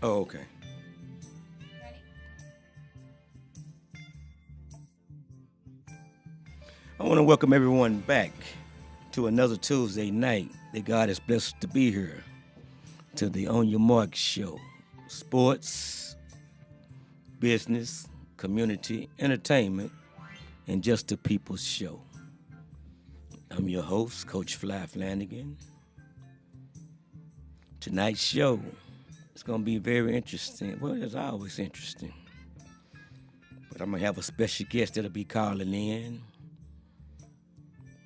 Oh, okay. I want to welcome everyone back to another Tuesday night that God has blessed to be here to the On Your Mark show. Sports, business, community, entertainment, and just the people's show. I'm your host, Coach Fly Flanagan. Tonight's show is going to be very interesting. Well, it's always interesting. But I'm going to have a special guest that'll be calling in,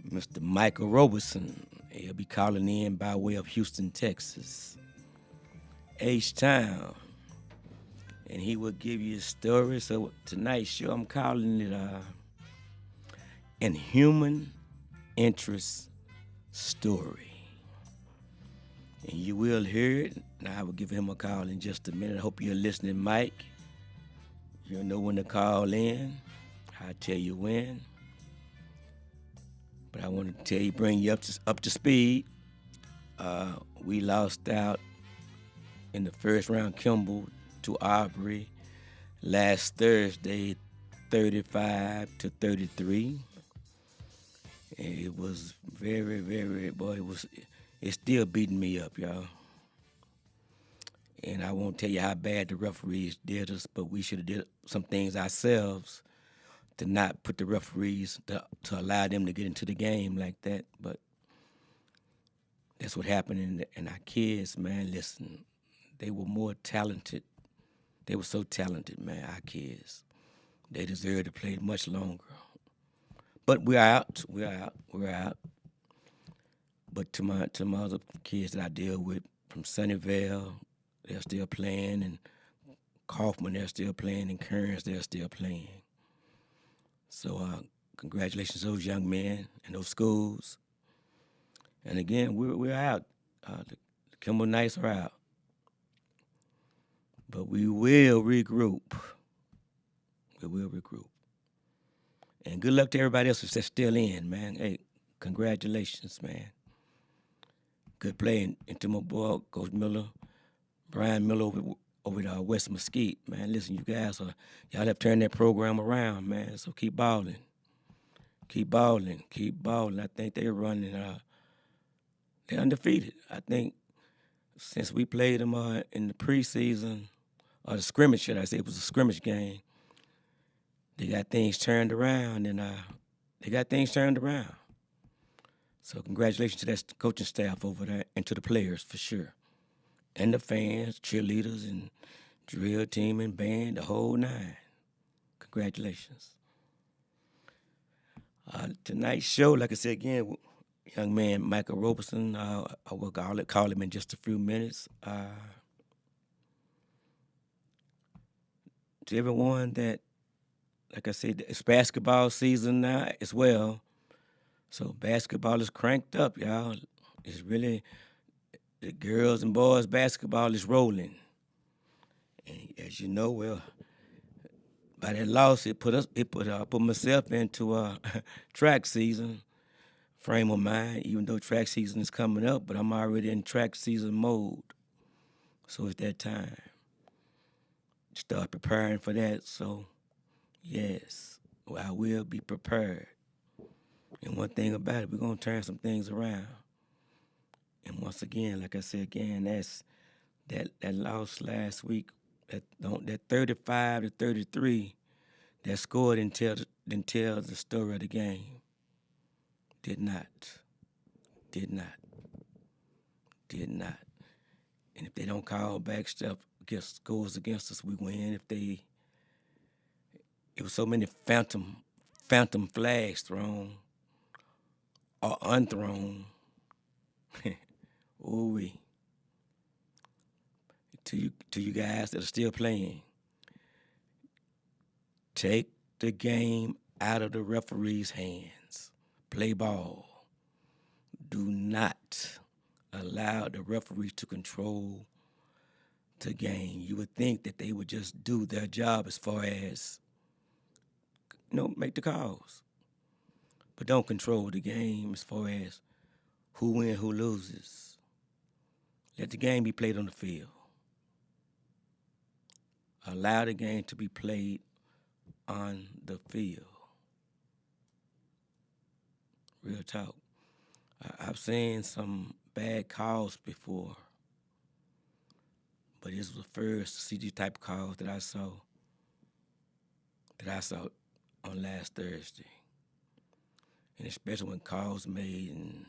Mr. Michael Roberson. He'll be calling in by way of Houston, Texas, H-Town. And he will give you a story. So tonight's show, I'm calling it An Human Interest Story. And you will hear it. And I will give him a call in just a minute. I hope you're listening, Mike. You'll know when to call in. I'll tell you when. But I want to tell you, bring you up to speed. We lost out in the first round, Kimball to Aubrey last Thursday, 35-33. And it was very, very, boy, it's still beating me up, y'all. And I won't tell you how bad the referees did us, but we should have did some things ourselves to not put the referees to allow them to get into the game like that. But that's what happened. And our kids, man, listen, they were more talented. They were so talented, man, our kids. They deserve to play much longer. But we're out. But to my other kids that I deal with from Sunnyvale, they're still playing, and Kaufman, they're still playing, and Kearns, they're still playing. So congratulations to those young men and those schools. And again, we're out. The Kimball Knights are out. But we will regroup. We will regroup. And good luck to everybody else that's still in, man. Hey, congratulations, man. Good play. And to my boy, Coach Miller, Brian Miller over at West Mesquite, man. Listen, you guys y'all have turned that program around, man. So keep balling. Keep balling. I think they're running. They're undefeated. I think since we played them in the preseason, or the scrimmage, should I say, it was a scrimmage game. They got things turned around, and So congratulations to that coaching staff over there and to the players for sure, and the fans, cheerleaders, and drill team and band, the whole nine. Congratulations. Tonight's show, like I said again, young man Michael Roberson. I will call him in just a few minutes. To everyone that, like I said, it's basketball season now as well. So basketball is cranked up, y'all. It's really, the girls and boys basketball is rolling. And as you know, well, by that loss, it put myself into a track season frame of mind, even though track season is coming up, but I'm already in track season mode. So it's that time. Start preparing for that. So, yes, I will be prepared. And one thing about it, we're going to turn some things around. And once again, like I said again, that's that loss last week, that 35-33, that score didn't tell the story of the game. Did not. And if they don't call back stuff against scores against us, we win. It was so many phantom flags thrown or unthrown Ooh wee. To you guys that are still playing, take the game out of the referee's hands. Play ball. Do not allow the referees to control the game. You would think that they would just do their job as far as, make the calls. But don't control the game as far as who wins, who loses. Let the game be played on the field. Allow the game to be played on the field. Real talk. I've seen some bad calls before, but this was the first to see these type of calls that I saw on last Thursday. And especially when calls made and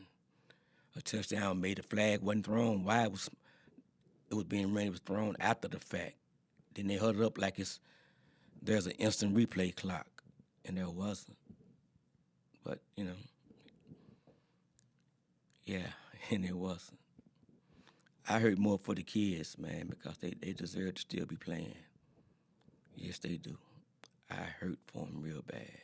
a touchdown made, the flag wasn't thrown. Why it was being ran, it was thrown after the fact. Then they huddled up like there's an instant replay clock, and there wasn't. But, yeah, and it wasn't. I hurt more for the kids, man, because they deserve to still be playing. Yes, they do. I hurt for them real bad.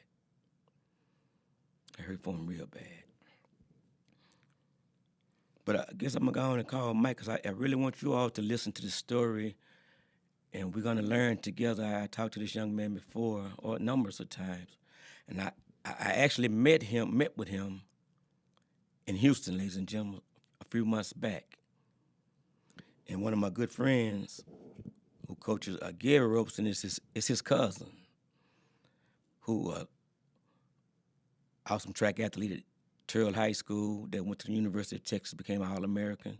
But I guess I'm going to go on and call Mike, because I really want you all to listen to the story, and we're going to learn together. I talked to this young man before, or numbers of times, and I actually met with him in Houston, ladies and gentlemen, a few months back. And one of my good friends who coaches Gary Robeson is his cousin, who awesome track athlete at Terrell High School, that went to the University of Texas, became an All-American,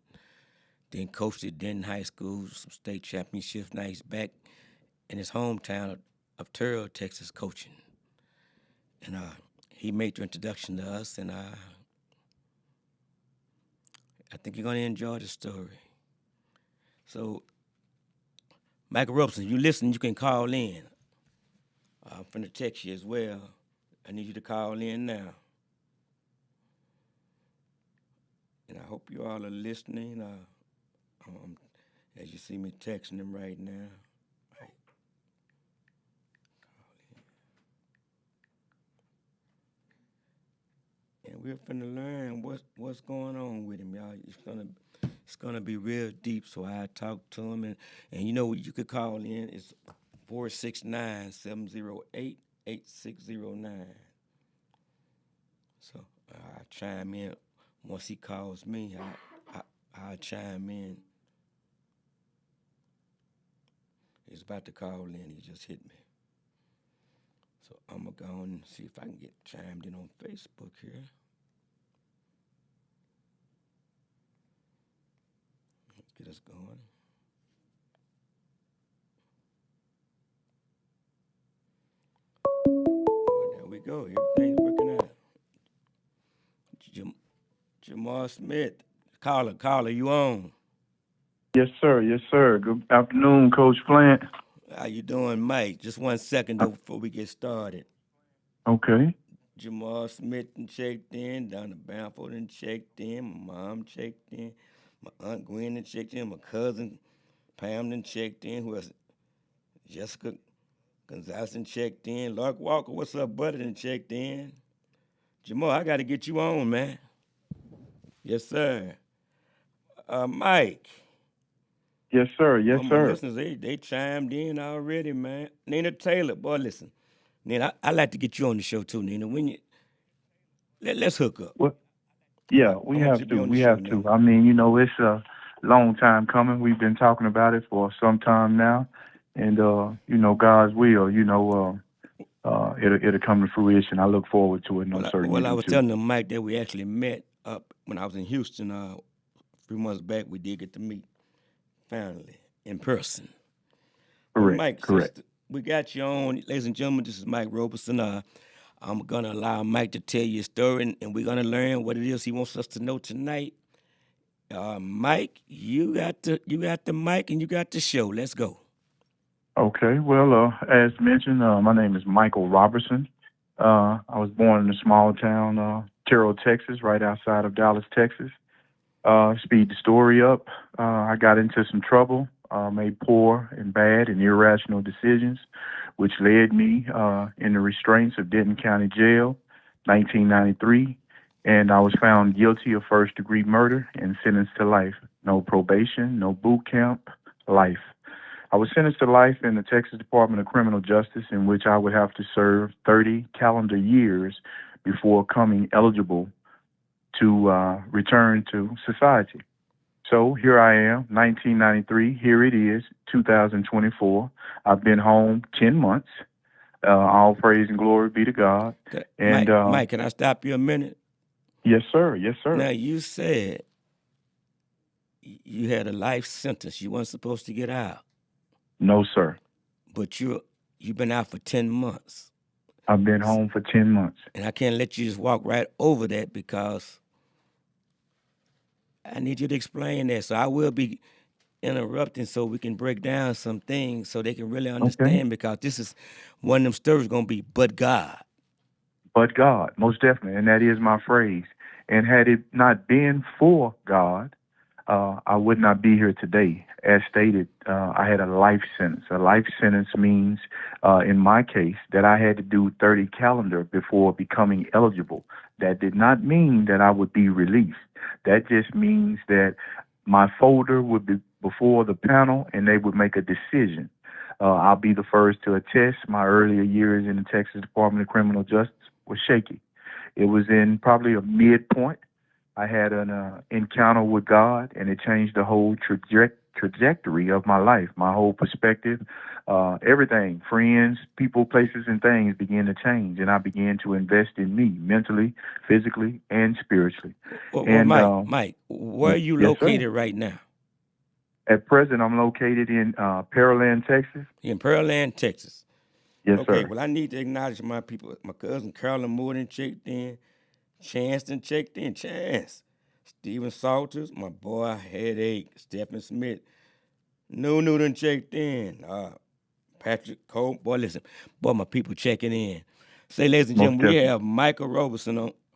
then coached at Denton High School, some state championships. Now he's back in his hometown of Terrell, Texas, coaching. And he made the introduction to us, and I think you're going to enjoy the story. So, Michael Robeson, you listen, you can call in. I'm finna text you as well. I need you to call in now. And I hope you all are listening. As you see me texting them right now. Right. And we're finna learn what's going on with him, y'all. It's gonna be real deep. So I talked to him, and you could call in. It's 469-708-8609. So I chime in once he calls me. I'll chime in. He's about to call in. He just hit me. So I'm going to go on and see if I can get chimed in on Facebook here. Get us going. Oh, there we go. Everything's working out. Jamal Smith. Caller, you on? Yes, sir. Yes, sir. Good afternoon, Coach Plant. How you doing, Mike? Just 1 second though before we get started. Okay. Jamal Smith and checked in. Donna Bamford and checked in. My mom checked in. My Aunt Gwen and checked in. My cousin Pam and checked in. Who else? Jessica Gonzalez and checked in. Lark Walker, what's up, buddy? And checked in. Jamal, I got to get you on, man. Yes, sir. Mike. Yes, sir. Yes, All my sir. listeners, they chimed in already, man. Nina Taylor, boy, listen. Nina, I like to get you on the show too, Nina. Let's hook up. What? Yeah, I we want you have to be to. on the We show have to. now. I mean, it's a long time coming. We've been talking about it for some time now, and God's will. It'll come to fruition. I look forward to it, and I'm certain you Well, I do was too. telling them, Mike, that we actually met up when I was in Houston a few months back. We did get to meet finally in person. But Mike, Correct. since we got you on, ladies and gentlemen, this is Mike Robeson. I'm gonna allow Mike to tell you a story, and we're gonna learn what it is he wants us to know tonight. Mike, you got the mic and you got the show. Let's go. Okay. Well, as mentioned, my name is Michael Robertson. I was born in a small town, Terrell, Texas, right outside of Dallas, Texas. Speed the story up. I got into some trouble, made poor and bad and irrational decisions, which led me in the restraints of Denton County Jail, 1993, and I was found guilty of first degree murder and sentenced to life. No probation, no boot camp, life. I was sentenced to life in the Texas Department of Criminal Justice, in which I would have to serve 30 calendar years before coming eligible to return to society. So here I am, 1993. Here it is, 2024. I've been home 10 months. All praise and glory be to God. And Mike, can I stop you a minute? yes, sir. Yes, sir. Now, you said you had a life sentence. You weren't supposed to get out, No, sir. but you've been out for 10 months. I've been home for 10 months. And I can't let you just walk right over that because I need you to explain that. So I will be interrupting so we can break down some things so they can really Okay. understand, because this is one of them stories going to be, but God. But God, most definitely. And that is my phrase. And had it not been for God, I would not be here today. As stated, I had a life sentence. A life sentence means, in my case, that I had to do 30 calendar before becoming eligible. That did not mean that I would be released. That just means that my folder would be before the panel and they would make a decision. I'll be the first to attest my earlier years in the Texas Department of Criminal Justice was shaky. It was in probably a midpoint. I had an encounter with God, and it changed the whole trajectory of my life, my whole perspective, everything, friends, people, places, and things began to change, and I began to invest in me mentally, physically, and spiritually. Well, And Mike, where are you yes, sir. located right now? At present, I'm located in Pearland, Texas. In Pearland, Texas. Yes, Okay, sir. well, I need to acknowledge my people. My cousin Carolyn Moore checked in. Chance checked in. Chance. Stephen Salters, my boy Headache. Stephen Smith. Nunu done checked in. Patrick Cole. Boy, listen. Boy, my people checking in. Say, ladies and Most gentlemen, we definitely. have Michael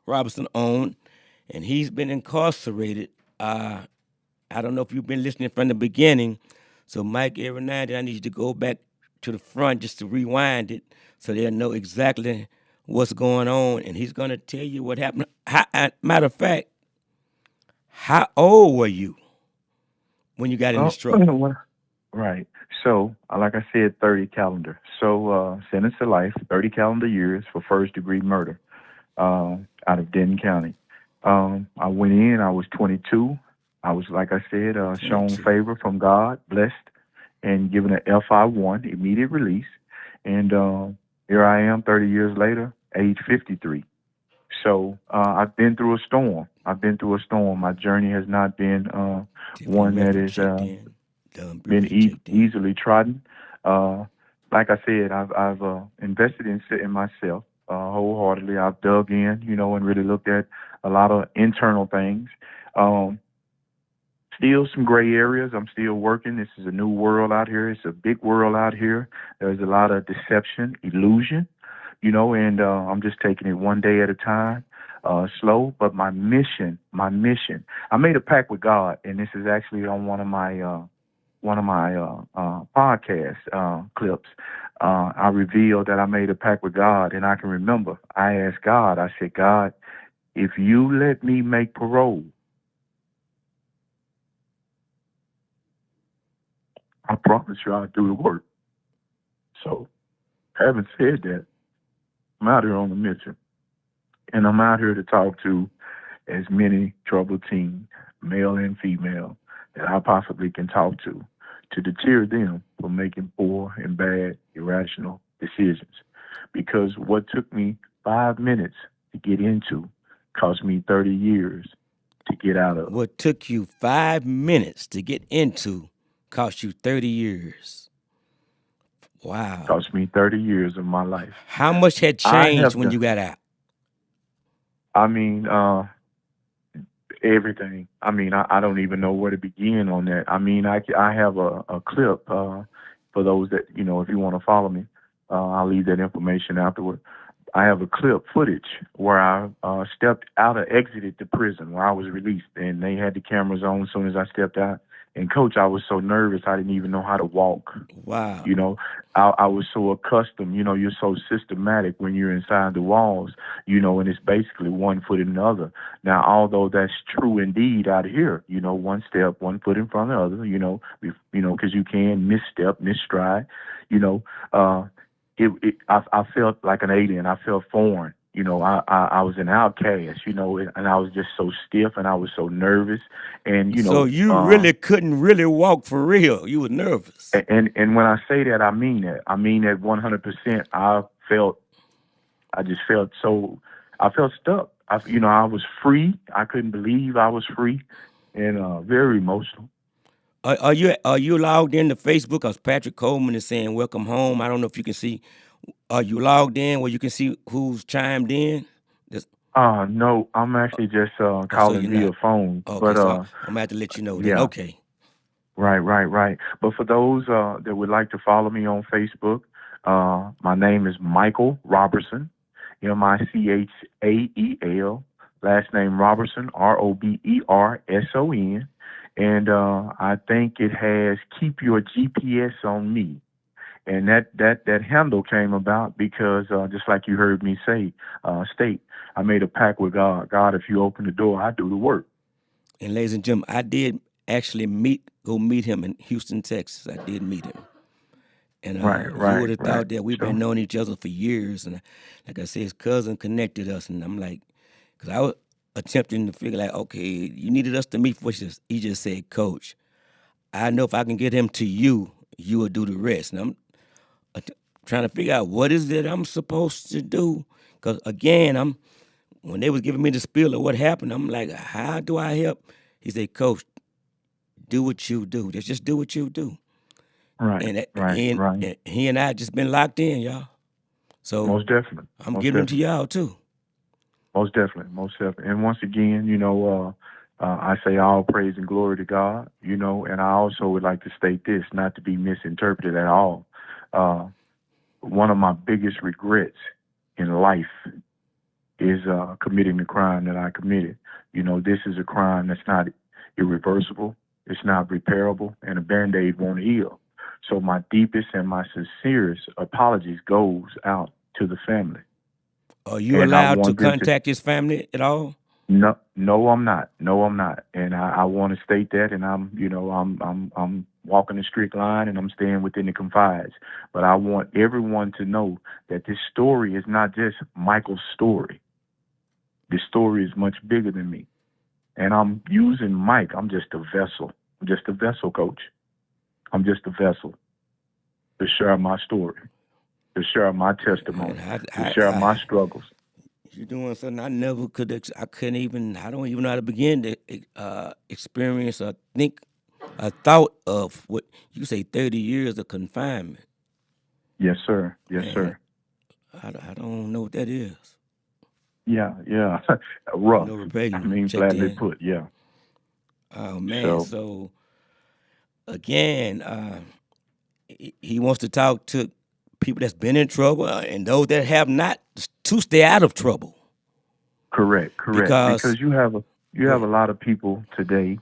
Robinson on, and he's been incarcerated. I don't know if you've been listening from the beginning. So, Mike, every now and then I need you to go back to the front just to rewind it so they'll know exactly what's going on. And he's going to tell you what happened. Matter of fact, how old were you when you got in this trouble? Well, right. So, like I said, 30 calendar. So, sentenced to life, 30 calendar years for first degree murder out of Denton County. I went in, I was 22. I was, like I said, shown 22. favor from God, blessed, and given an FI1, immediate release. And here I am 30 years later, age 53. So I've been through a storm. My journey has not been one that Reverend is checked in. Dumb been Breezy checked in. easily trodden. Uh, like I said, I've invested in myself wholeheartedly. I've dug in, and really looked at a lot of internal things. Um, Still some gray areas. I'm still working. This is a new world out here. It's a big world out here. There's a lot of deception, illusion, and I'm just taking it one day at a time, slow. But my mission, I made a pact with God, and this is actually on one of my podcast clips. I revealed that I made a pact with God, and I can remember I asked God, I said, God, if you let me make parole, I promise you I'll do the work. So, having said that, I'm out here on a mission, and I'm out here to talk to as many troubled teens, male and female, that I possibly can talk to deter them from making poor and bad, irrational decisions. Because what took me 5 minutes to get into cost me 30 years to get out of. What took you 5 minutes to get into cost you 30 years. Wow. Cost me 30 years of my life. How much had I changed have when done, you got out? I mean, everything. I mean, I don't even know where to begin on that. I mean, I have a clip for those that, if you want to follow me, I'll leave that information afterward. I have a clip footage where I stepped out or exited the prison where I was released, and they had the cameras on as soon as I stepped out. And coach, I was so nervous I didn't even know how to walk. Wow. You know, I was so accustomed. You know, you're so systematic when you're inside the walls. You know, and it's basically one foot in the other. Now, although that's true indeed out here, you know, one step, one foot in front of the other. Because you can misstep, misstride. You know, I felt like an alien. I felt foreign. You know, I was an outcast. You know, and I was just so stiff, and I was so nervous, and So you really couldn't really walk for real. You were nervous. and when I say that, I mean that. I mean that 100%. I just felt so. I felt stuck. I was free. I couldn't believe I was free, and very emotional. Are you logged into Facebook? Because Patrick Coleman is saying welcome home. I don't know if you can see. Are you logged in where you can see who's chimed in? No, I'm actually just So calling you're via not. phone. Okay, But so I'm gonna have to let you know then. yeah, Okay. right. But for those that would like to follow me on Facebook, my name is Michael Robertson, Michael. Last name Robertson, Roberson. And I think it has keep your GPS on me. And that handle came about because just like you heard me state, I made a pact with God. God, if you open the door, I do the work. And ladies and gentlemen, I did actually go meet him in Houston, Texas. I did meet him. And you would have Right. thought that we've been Sure. knowing each other for years. And like I said, his cousin connected us. And I'm like, because I was attempting to figure like, okay, you needed us to meet. He just said, Coach, I know if I can get him to you, you will do the rest. And I'm trying to figure out what is it I'm supposed to do. Because again, when they was giving me the spiel of what happened, I'm like, how do I help? He said, Coach, do what you do. Just do what you do. Right. And Right. Right. he and I just been locked in, y'all. So Most definitely. I'm Most giving them to definitely. y'all too. Most definitely. Most definitely. And once again, I say all praise and glory to God, and I also would like to state this, not to be misinterpreted at all. Uh, One of my biggest regrets in life is committing the crime that I committed. This is a crime that's not irreversible, it's not repairable, and a Band-Aid won't heal. So my deepest and my sincerest apologies goes out to the family. Are you And I allowed to want them to contact his family at all? no, I'm not. No, I'm not. And I want to state that. And I'm walking the strict line, and I'm staying within the confines. But I want everyone to know that this story is not just Michael's story. This story is much bigger than me. And I'm using Mike. I'm just a vessel. I'm just a vessel, coach. I'm just a vessel to share my story, to share my testimony, Man, to share my struggles. you're doing something I never could. I couldn't even. I don't even know how to begin to experience or think a thought of what you say. 30 years of confinement. Yes, sir. Yes, Man, sir. I don't know what that is. Yeah. Rough. No I rebellion mean, checked gladly in. put. Yeah. Oh man. So So again, he wants to talk to people that's been in trouble and those that have not to stay out of trouble. correct. Because Because you go have a ahead. lot of people today,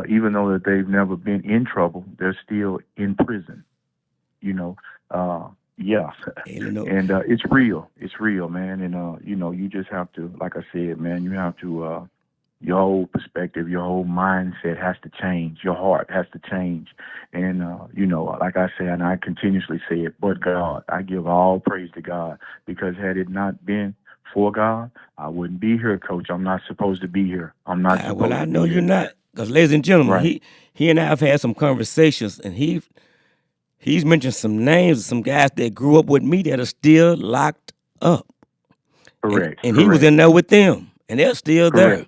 even though that they've never been in trouble, they're still in prison. You know, yeah, Hey, you know, and it's real. It's real, man. And you just have to, like I said, man, you have to. Your whole perspective, your whole mindset has to change. Your heart has to change. And, like I say, and I continuously say it, but God, I give all praise to God because had it not been for God, I wouldn't be here, coach. I'm not supposed to be here. I'm not well, supposed I to know be you're here. not. Because, ladies and gentlemen, Right. he and I have had some conversations, and he's mentioned some names of some guys that grew up with me that are still locked up, Correct. and he was Correct. in there with them, and they're still there.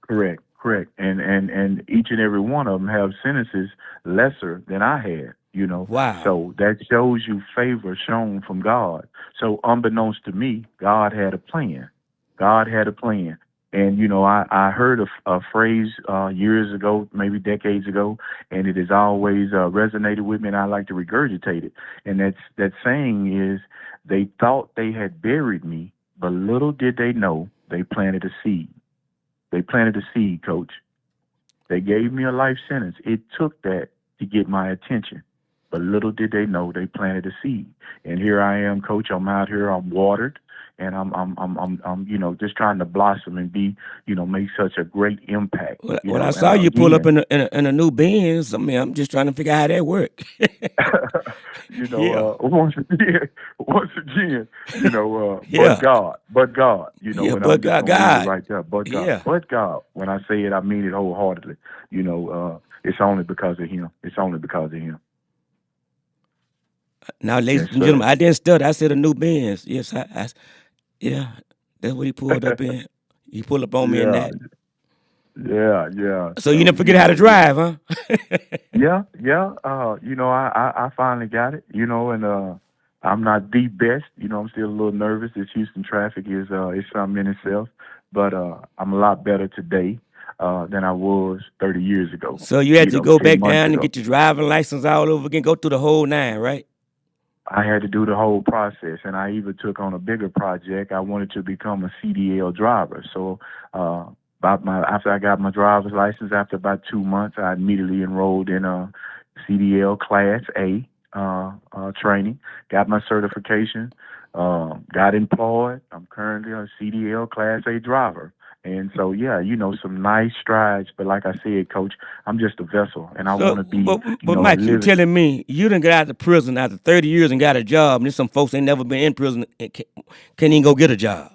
Correct. Correct. And each and every one of them have sentences lesser than I had. Wow. So that shows you favor shown from God. So unbeknownst to me, God had a plan. God had a plan. And I heard a phrase years ago, maybe decades ago, and it has always resonated with me, and I like to regurgitate it. And that saying is, they thought they had buried me, but little did they know they planted a seed. They planted a seed, Coach. They gave me a life sentence. It took that to get my attention. But little did they know they planted a seed. And here I am, Coach. I'm out here. I'm watered, and I'm just trying to blossom and be, make such a great impact. Well, I And saw you pull up again, in a new Benz. I mean, I'm just trying to figure out how that work. Yeah, once again, yeah, but God, yeah. and I'm But just God, gonna leave it God, right there. yeah. But God. When I say it, I mean it wholeheartedly. It's only because of Him. It's only because of Him. Now, ladies Yes, and sir. gentlemen, I didn't stutter. I said a new Benz. Yes, yeah. That's what he pulled up in. He pulled up on me in Yeah, that. yeah. So you So never forget how to drive, huh? yeah. I finally got it. And I'm not the best. I'm still a little nervous. This Houston traffic is something in itself, but I'm a lot better today than I was 30 years ago. So you had to go 10 back months down and ago. get your driving license all over again, go through the whole nine, right? I had to do the whole process, and I even took on a bigger project. I wanted to become a CDL driver. So, after I got my driver's license, after about 2 months, I immediately enrolled in a CDL Class A training. Got my certification. Got employed. I'm currently a CDL Class A driver. And so, yeah, some nice strides. But like I said, Coach, I'm just a vessel, and I So, want to be, but a Mike, you living. telling me you done got out of prison after 30 years and got a job, and there's some folks ain't never been in prison and can't even go get a job.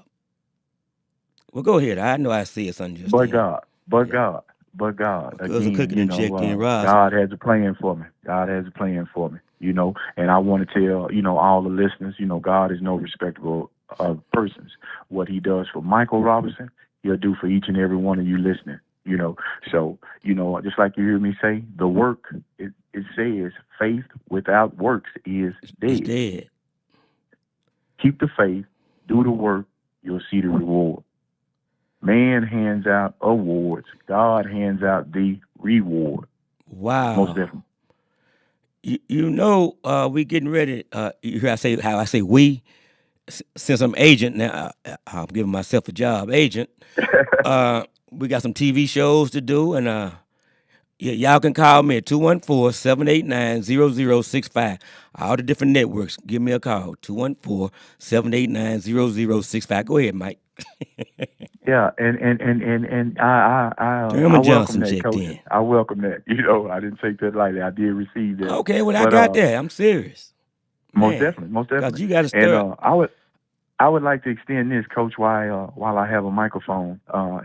Well, go ahead. I know I see it's unjust But then. God, but Yeah. God, but God. My cousin Again, cooking and checked in, Ross. God has a plan for me. God has a plan for me. And I want to tell, all the listeners, God is no respectable of persons. What He does for Michael Robinson, He'll do for each and every one of you listening. So just like you hear me say, the work it says faith without works is It's dead. dead. Keep the faith, do the work, you'll see the reward. Man hands out awards. God hands out the reward. Most Wow. definitely. We getting ready. You hear how I say we. Since I'm agent now, I'm giving myself a job. Agent. We got some TV shows to do, and y'all can call me at 214-789-0065. All the different networks, give me a call. 214-789-0065. Go ahead, Mike. Yeah, and I Thurman welcome Johnson that, checked Coach. in. I welcome that. I didn't take that lightly. I did receive that. Okay, well, I But got that. I'm serious. Man, most because definitely. you got to And start. I would like to extend this, Coach, while I have a microphone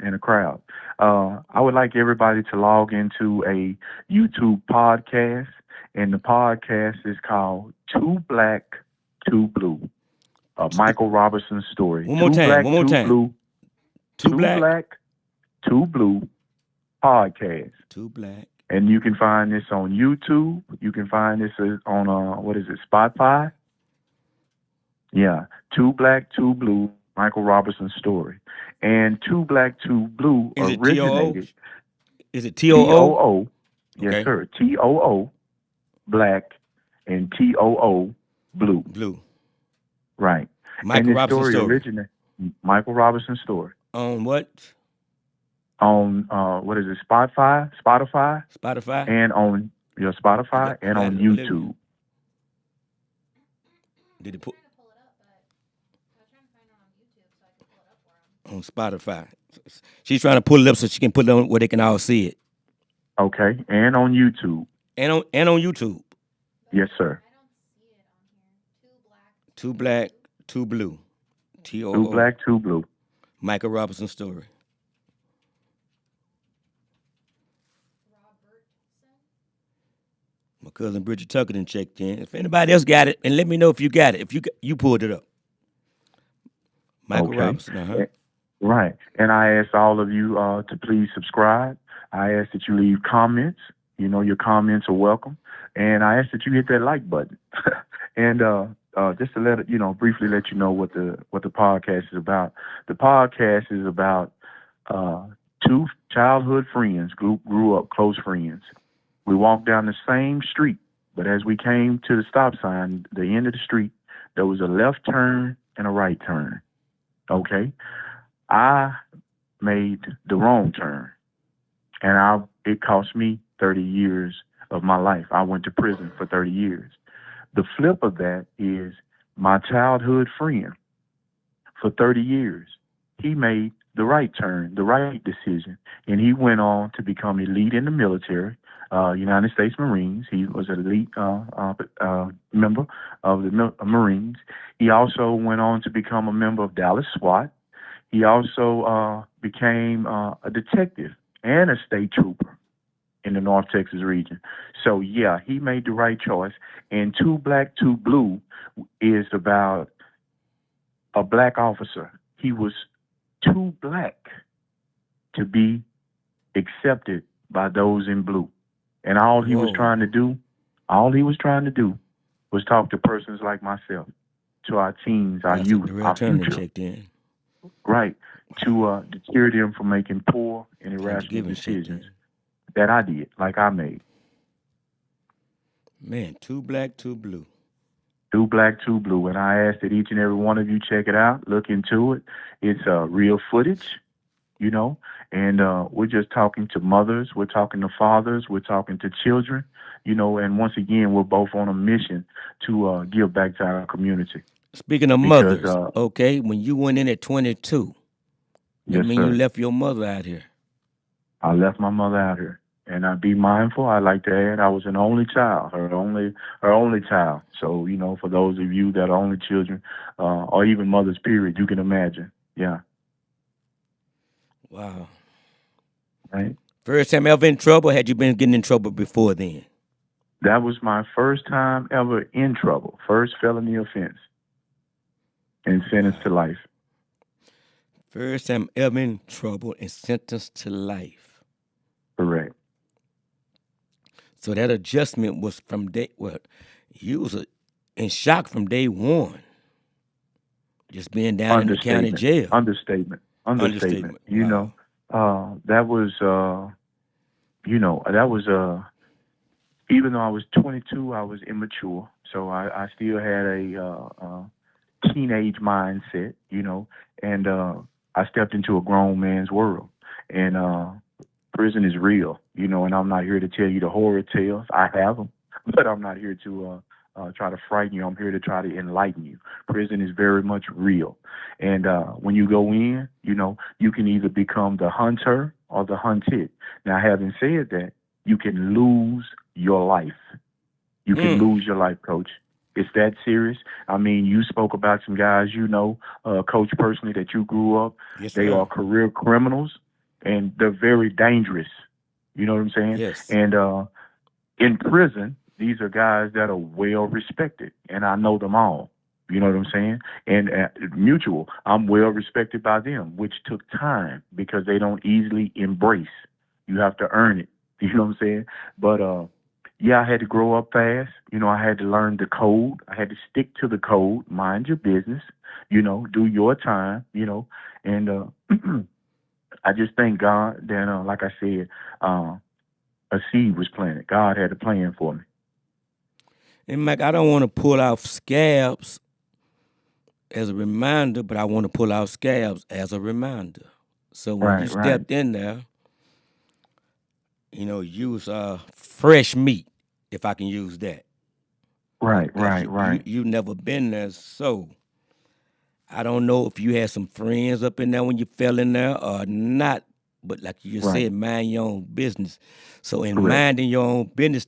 in a crowd. I would like everybody to log into a YouTube podcast, and the podcast is called Two Black, Two Blue. Michael Robertson's story. One more Two time. Black, One more Two time. Blue, Two Two black, Black, Two Blue podcast. two black. And you can find this on YouTube. You can find this on what is it, Spotify? Yeah, Two Black, Two Blue, Michael Robertson's story. And Two Black, Two Blue Is it TOO? originated Is it T O TOO? O, yes Okay. sir, TOO Black and TOO Blue, Blue. right? And Michael this Robinson story story. originated Michael Robertson's story On what? on what is it, Spotify, Spotify? and on your Spotify I and got on it. Believe me. YouTube. Did it put on Spotify? She's trying to pull it up so she can put it on where they can all see it. Okay, and on YouTube. And on YouTube. Yes, sir. Two black, two blue. Two TOO. Black, Two Blue. Michael Robinson story. My cousin Bridget Tucker done checked in. If anybody else got it, and let me know if you got it. If you pulled it up. Michael Okay. Robinson. Right. And I ask all of you to please subscribe. I ask that you leave comments. Your comments are welcome. And I ask that you hit that like button. And just to briefly let you know what the podcast is about. The podcast is about uh, two childhood friends, grew up close friends. We walked down the same street, but as we came to the stop sign, the end of the street, there was a left turn and a right turn. Okay, I made the wrong turn, and it cost me 30 years of my life. I went to prison for 30 years. The flip of that is my childhood friend for 30 years. He made the right turn, the right decision, and he went on to become elite in the military, United States Marines. He was an elite member of the Marines. He also went on to become a member of Dallas SWAT. He also became a detective and a state trooper in the North Texas region. So, yeah, he made the right choice. And Two Black, Two Blue is about a black officer. He was too black to be accepted by those in blue. And all he was Whoa. trying to do was talk to persons like myself, to our teens, our That's a youth, real our turn future, checked in. right? To deter them from making poor and irrational Thanksgiving checked decisions in. that I did, like I made. Man, Two Black, Two Blue. Two Black, Two Blue. And I ask that each and every one of you check it out, look into it. It's real footage, you know, and we're just talking to mothers, we're talking to fathers, we're talking to children, you know, and once again, we're both on a mission to give back to our community. Speaking of Because, mothers, okay, when you went in at 22, that yes, mean you sir, left your mother out here. I left my mother out here. And I be mindful. I like to add, I was an only child, her only child. So, you know, for those of you that are only children, or even mothers, period, you can imagine. Yeah. Wow. Right. First time ever in trouble? Had you been getting in trouble before then? That was my first time ever in trouble. First felony offense and sentenced to life. First time ever in trouble and sentenced to life. Correct. So that adjustment was from day, well, you was in shock from day one. Just being down in the county jail. Understatement. You Wow. know, that was, even though I was 22, I was immature. So I still had a teenage mindset, you know, and I stepped into a grown man's world. And prison is real, you know, and I'm not here to tell you the horror tales. I have them, but I'm not here to try to frighten you. I'm here to try to enlighten you. Prison is very much real. And when you go in, you know, you can either become the hunter or the hunted. Now, having said that, you can lose your life. You can lose your life, Coach. It's that serious. I mean, you spoke about some guys you know, Coach, personally, that you grew up. Yes, They sir. are career criminals, and they're very dangerous. You know what I'm saying? Yes. And in prison, these are guys that are well respected, and I know them all. You know what I'm saying? And mutual, I'm well respected by them, which took time because they don't easily embrace. You have to earn it. You know what I'm saying? But yeah, I had to grow up fast. You know, I had to learn the code. I had to stick to the code, mind your business, you know, do your time, you know. And I just thank God that, like I said, a seed was planted. God had a plan for me. And Mike, I don't want to pull out scabs as a reminder, but I want to pull out scabs as a reminder. So when you Right, right, stepped in there, you know, you was fresh meat, if I can use that. right, Because right, right, you never been there. So I don't know if you had some friends up in there when you fell in there or not. But like you just right. said, mind your own business. So in Correct. minding your own business,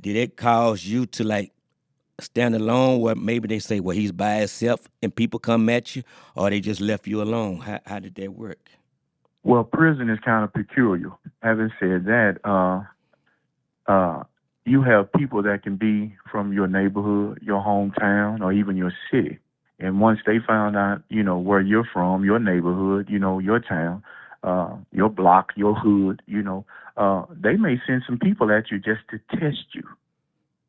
did it cause you to like stand alone where maybe they say, well, he's by himself and people come at you, or they just left you alone? How did that work? Well, prison is kind of peculiar. Having said that, you have people that can be from your neighborhood, your hometown, or even your city. And once they found out, you know, where you're from, your neighborhood, you know, your town, your block, your hood, you know, they may send some people at you just to test you.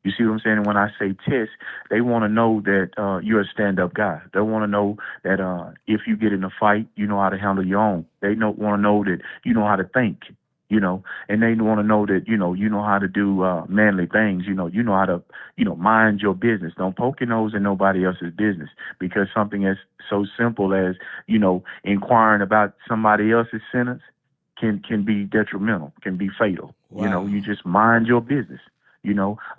You see what I'm saying? And when I say test, they want to know that you're a stand-up guy. They want to know that if you get in a fight, you know how to handle your own. They want to know that you know how to think. And they want to know that you know how to do manly things. You know how to mind your business. Don't poke your nose in nobody else's business, because something as so simple as inquiring about somebody else's sentence can be detrimental, can be fatal. Wow. You just mind your business.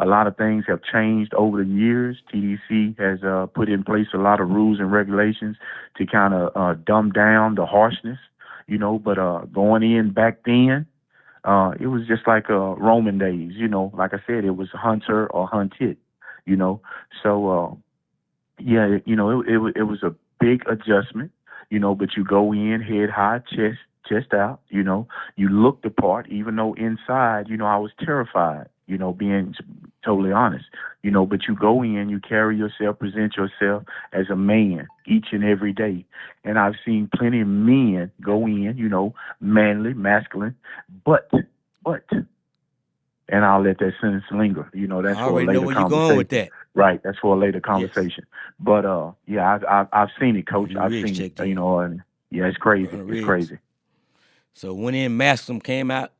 A lot of things have changed over the years. TDC has put in place a lot of rules and regulations to kind of dumb down the harshness, but going in back then, it was just like Roman days, like I said, it was hunter or hunted, So, it was a big adjustment, but you go in head high, chest out, you look the part, even though inside, I was terrified, being totally honest, but you go in, you carry yourself, present yourself as a man each and every day. And I've seen plenty of men go in, manly, masculine, but, and I'll let that sentence linger, that's I for a already know later where you're going with conversation. that. Right, that's for a later Yes. conversation. But yeah, I've seen it, Coach. Ronald I've Riggs seen checked it. in. And yeah, it's crazy. Ronald It's Riggs. crazy. So went in, masked him, came out,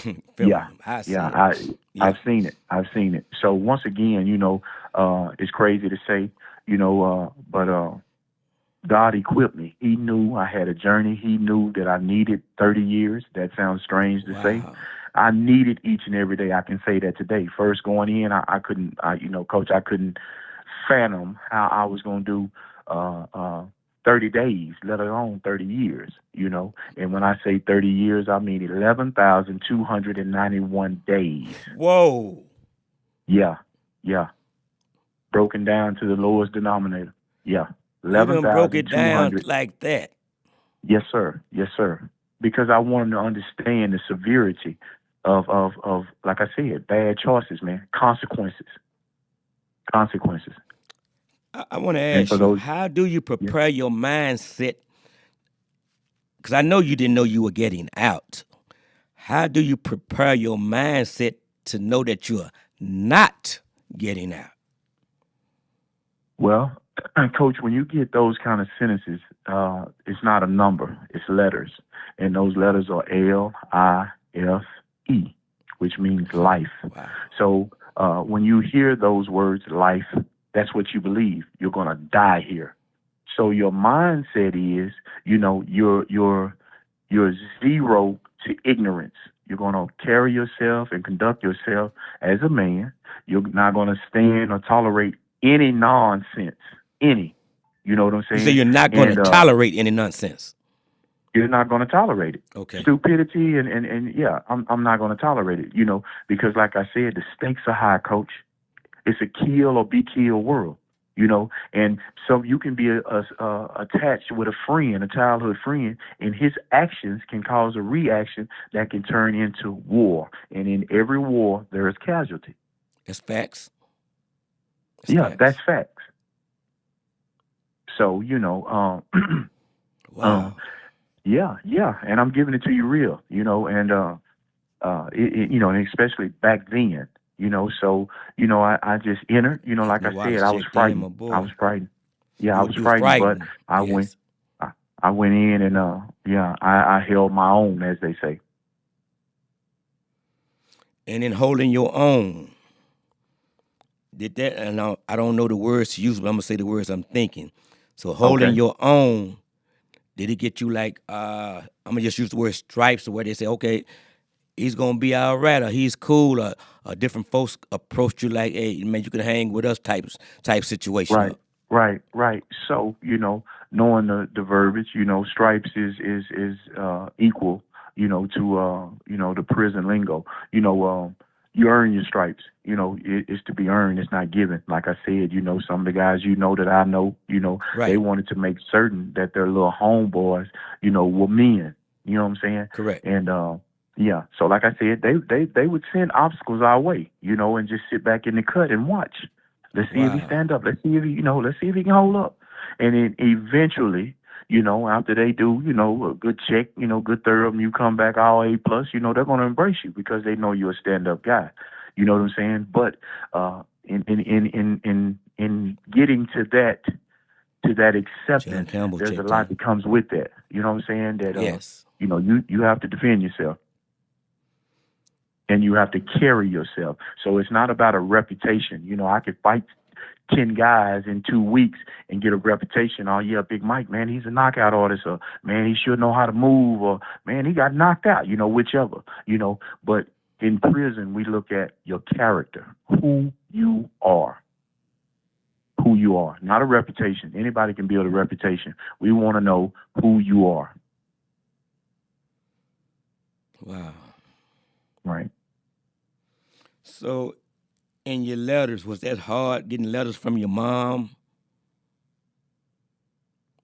Yeah, filming him. I see yeah, it. I've Yeah. seen it. I've seen it. So once again, it's crazy to say, but God equipped me. He knew I had a journey. He knew that I needed 30 years. That sounds strange to say. Wow. I needed each and every day. I can say that today. First going in, I couldn't, Coach, I couldn't fathom how I was going to do 30 days, let alone 30 years, And when I say 30 years, I mean 11,291 days. Whoa. Yeah, yeah. Broken down to the lowest denominator. Yeah. You done broke it down 11,200. like that. Yes, sir. Yes, sir. Because I wanted to understand the severity of like I said, bad choices, man. Consequences. Consequences. I want to And for ask you, those, how do you yeah. prepare your mindset? Because I know you didn't know you were getting out. How do you prepare your mindset to know that you're not getting out? Well, Coach, when you get those kind of sentences, it's not a number, it's letters. And those letters are LIFE, which means life. Wow. So when you hear those words, life, that's what you believe. You're going to die here. So your mindset is, you're zero to ignorance. You're going to carry yourself and conduct yourself as a man. You're not going to stand or tolerate any nonsense, any. You know what I'm You say saying? you're not going to And tolerate any nonsense. you're not going to tolerate it. Okay. Stupidity and yeah, I'm not going to tolerate it, because like I said, the stakes are high, Coach. It's a kill or be killed world, and so you can be attached with a friend, a childhood friend, and his actions can cause a reaction that can turn into war. And in every war, there is casualty. That's facts. Yeah, that's Facts. facts. So, Wow. yeah, and I'm giving it to you real, and and especially back then, So, I just entered, like I Mr. said, Wallace I was checked in, my frightened. I boy. was frightened. Yeah, I was You was frightened, but frightened. I went, Yes. I went in and yeah, I held my own, as they say. And in holding your own, did that? And I don't know the words to use, but I'm gonna say the words I'm thinking. So holding Okay. your own, did it get you like? I'm gonna just use the word stripes, or where they say, okay, he's gonna be all right, or he's cool, or different folks approach you like, hey, man, you can hang with us type situation. Right, right. So, knowing the verbiage, stripes is equal, to the prison lingo. You earn your stripes. It's to be earned. It's not given. Like I said, some of the guys that I know, they Right. wanted to make certain that their little homeboys, were men. You know what I'm saying? Correct. And yeah. So like I said, they would send obstacles our way, and just sit back in the cut and watch. Let's see if he Wow. stand up. Let's see if let's see if he can hold up. And then eventually, after they do, a good check, good thorough, you come back all A plus, they're gonna embrace you because they know you're a stand up guy. You know what I'm saying? But in getting to that John acceptance, Campbell there's a checked lot in. that comes with that. You know what I'm saying? That Yes. you have to defend yourself and you have to carry yourself. So it's not about a reputation. I could fight 10 guys in 2 weeks and get a reputation. Oh, yeah, Big Mike, man, he's a knockout artist, or man, he sure know how to move, or man, he got knocked out, whichever. But in prison, we look at your character, who you are. Who you are, not a reputation. Anybody can build a reputation. We want to know who you are, Wow. right? So, in your letters, was that hard getting letters from your mom?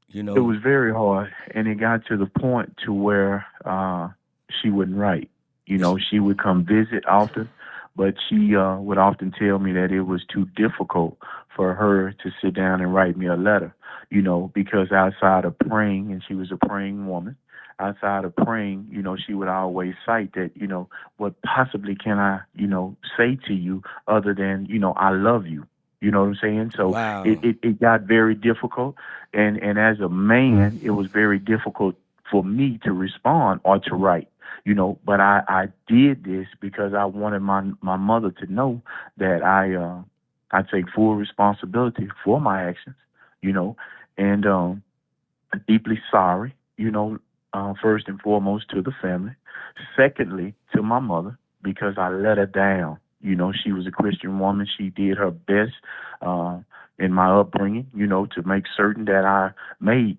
You It know, was very hard, and it got to the point to where she wouldn't write. it's She would come visit often, but she would often tell me that it was too difficult for her to sit down and write me a letter. Because outside of praying, and she was a praying woman, outside of praying, she would always cite that, what possibly can I, say to you other than, I love you. You know what I'm saying? So it, wow. it, it got very difficult. And as a man, it was very difficult for me to respond or to write. But I did this because I wanted my mother to know that I take full responsibility for my actions, you know, and deeply sorry, first and foremost to the family. Secondly, to my mother, because I let her down. She was a Christian woman. She did her best uh, in my upbringing, to make certain that I made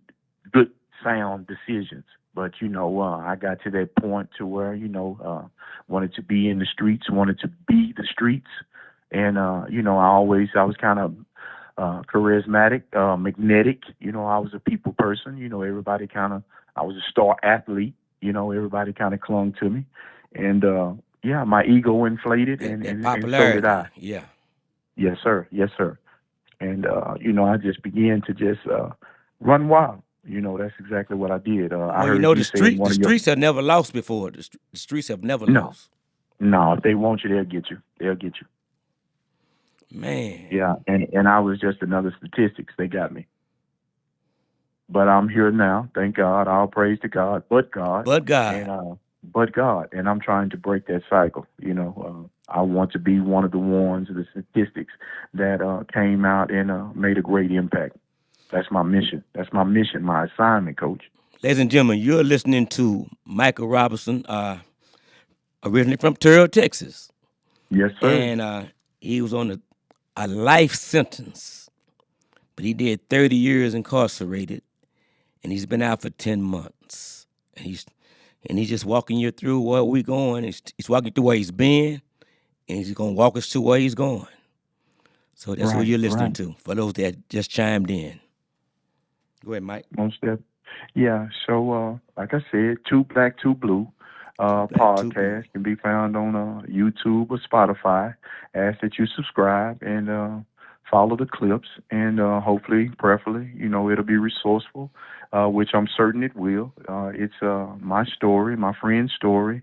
good, sound decisions. But, I got to that point to where, wanted to be in the streets, wanted to be the streets. And, I was kind of charismatic, magnetic. I was a people person. I was a star athlete. Everybody kind of clung to me. And, yeah, my ego inflated, That that and so did I. popularity. Yeah. Yes, sir. Yes, sir. And, I just began to just run wild. That's exactly what I did. I Well, heard you say in the one of your, streets have never lost before. The streets have never no, lost. no, if they want you, they'll get you. They'll get you. Man. Yeah. And I was just another statistics. They got me. But I'm here now. Thank God. All praise to God, but God, But God. and but God. And I'm trying to break that cycle. I want to be one of the ones, the statistics that came out and made a great impact. That's my mission. That's my mission, my assignment, Coach. Ladies and gentlemen, you're listening to Michael Robinson, originally from Terrell, Texas. Yes, sir. And he was on a life sentence, but he did 30 years incarcerated, and he's been out for 10 months. And he's just walking you through where we going. He's walking through where he's been, and he's going to walk us to where he's going. So that's what Right, you're listening right. to, for those that just chimed in. Go ahead, Mike. Most step. Yeah. So, like I said, Two Black, Two Blue Two black, two blue. podcast can be found on YouTube or Spotify. Ask that you subscribe and follow the clips, and hopefully, preferably, it'll be resourceful, which I'm certain it will. It's my story, my friend's story.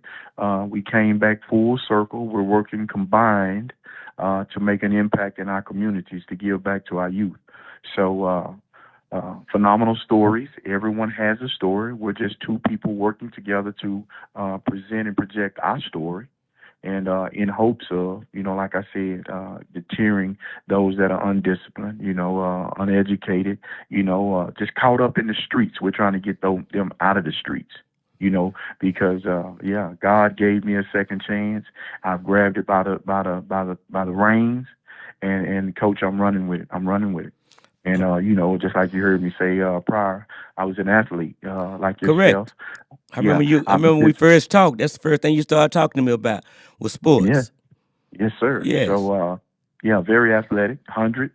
We came back full circle. We're working combined to make an impact in our communities, to give back to our youth. So, phenomenal stories. Everyone has a story. We're just two people working together to present and project our story. And in hopes of, like I said, deterring those that are undisciplined, uneducated, just caught up in the streets. We're trying to get them out of the streets, because yeah, God gave me a second chance. I've grabbed it by the reins, and Coach, I'm running with it. I'm running with it. And just like you heard me say prior, I was an athlete like yourself. Correct. I Yeah, remember you. I I remember when we partic- first talked. That's the first thing you started talking to me about was yeah, sports. yes, sir. Yes. So yeah, very athletic. 100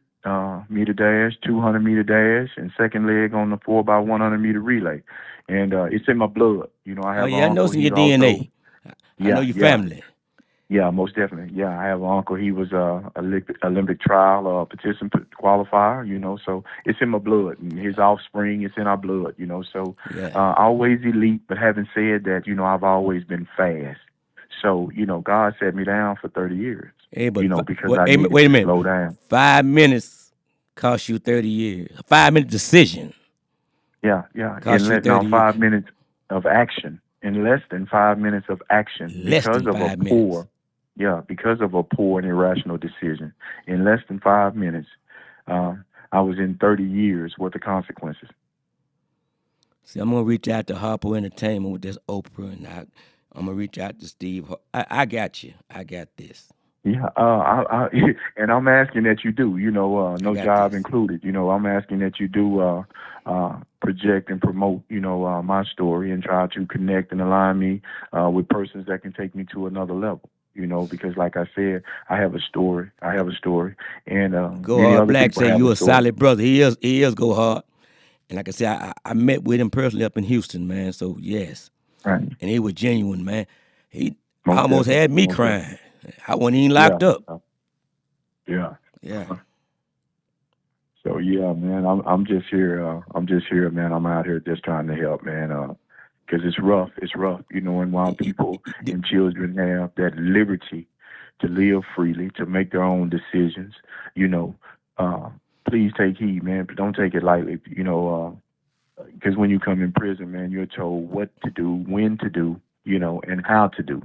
meter dash, 200 meter dash, and second leg on the 4x100 meter relay. And it's in my blood. I Oh have an yeah, I know uncle. it's in your He's also DNA. I know yeah, your yeah. family. Yeah, most definitely. Yeah, I have an uncle. He was a Olympic trial participant qualifier. So it's in my blood, and his offspring is in our blood. So Yeah. always elite. But having said that, I've always been fast. So God set me down for 30 years. Hey, but you know, because wait, I needed wait a to minute. slow down. 5 minutes cost you 30 years. A 5 minute decision Yeah, yeah. cost you Now 30 years. 5 minutes of action, in less than 5 minutes of action, Less than 5 minutes. because of a poor and irrational decision, in less than 5 minutes, uh, I was in 30 years worth of consequences. See, I'm gonna reach out to Harpo Entertainment with this Oprah, and I'm gonna reach out to Steve. I got you. I got this. Yeah, and I'm asking that you do, I no got job this. included. I'm asking that you do project and promote, my story and try to connect and align me with persons that can take me to another level. Because like I said, I have a story. And Go many Hard other Black people say have you a a story. solid brother. He is Go Hard. And like I said, I met with him personally up in Houston, man. So yes, Right. and he was genuine, man. He Most almost definitely. had me Most definitely. crying. I wasn't even Yeah. locked up. Yeah. Yeah. So yeah, man, I'm just here. I'm just here, man. I'm out here just trying to help, man. Because it's rough. It's rough, and while people and children have that liberty to live freely, to make their own decisions, you know, uh, please take heed, man. But don't take it lightly, because when you come in prison, man, you're told what to do, when to do, and how to do,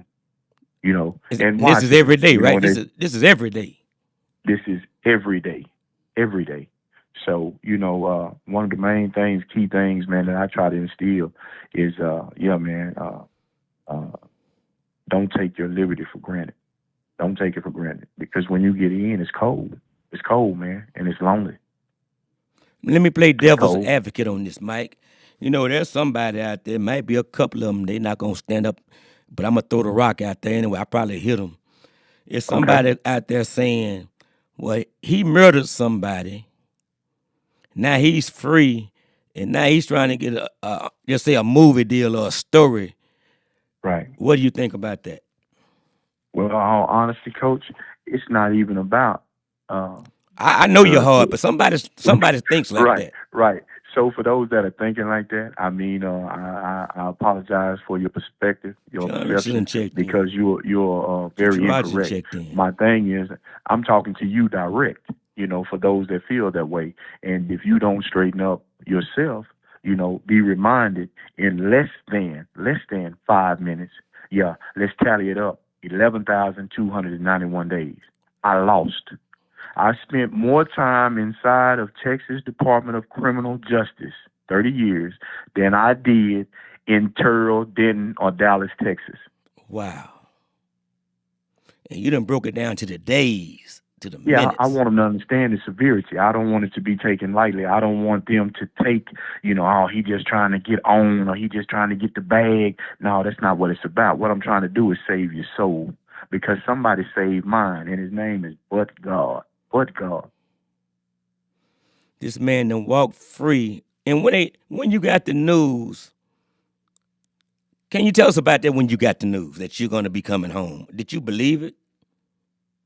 and And why this is to do, every day, right? and This is every day. this is every day, every day. So, one of the main things, key things, man, that I try to instill is, yeah, man, uh, don't take your liberty for granted. Don't take it for granted because when you get in, it's cold. It's cold, man, and it's lonely. Let me play It's devil's cold. advocate on this, Mike. There's somebody out there, might be a couple of them, they not going to stand up, but I'm going to throw the rock out there anyway. I probably hit them. It's Okay. somebody out there saying, well, he murdered somebody. Now he's free, and now he's trying to get just say a movie deal or a story. Right. What do you think about that? Well, all honesty, Coach, it's not even about uh, I know you're hard, the but somebody thinks like right, that. right. So for those that are thinking like that, I mean, I apologize for your perspective, your John Richardson perception, checked in. because you're very Roger incorrect. checked in. My thing is, I'm talking to you direct. For those that feel that way, and if you don't straighten up yourself, be reminded in less than 5 minutes. Yeah, let's tally it up. 11,291 days. I lost. I spent more time inside of Texas Department of Criminal Justice, 30 years, than I did in Terrell, Denton, or Dallas, Texas. Wow. And you done broke it down to the days, to the Yeah, I minutes. want them to understand the severity. I don't want it to be taken lightly. I don't want them to take, oh, he just trying to get on or he just trying to get the bag. No, that's not what it's about. What I'm trying to do is save your soul because somebody saved mine, and his name is But God. But God. This man done walked free. And when you got the news, can you tell us about that when you got the news that you're gonna be coming home? Did you believe it?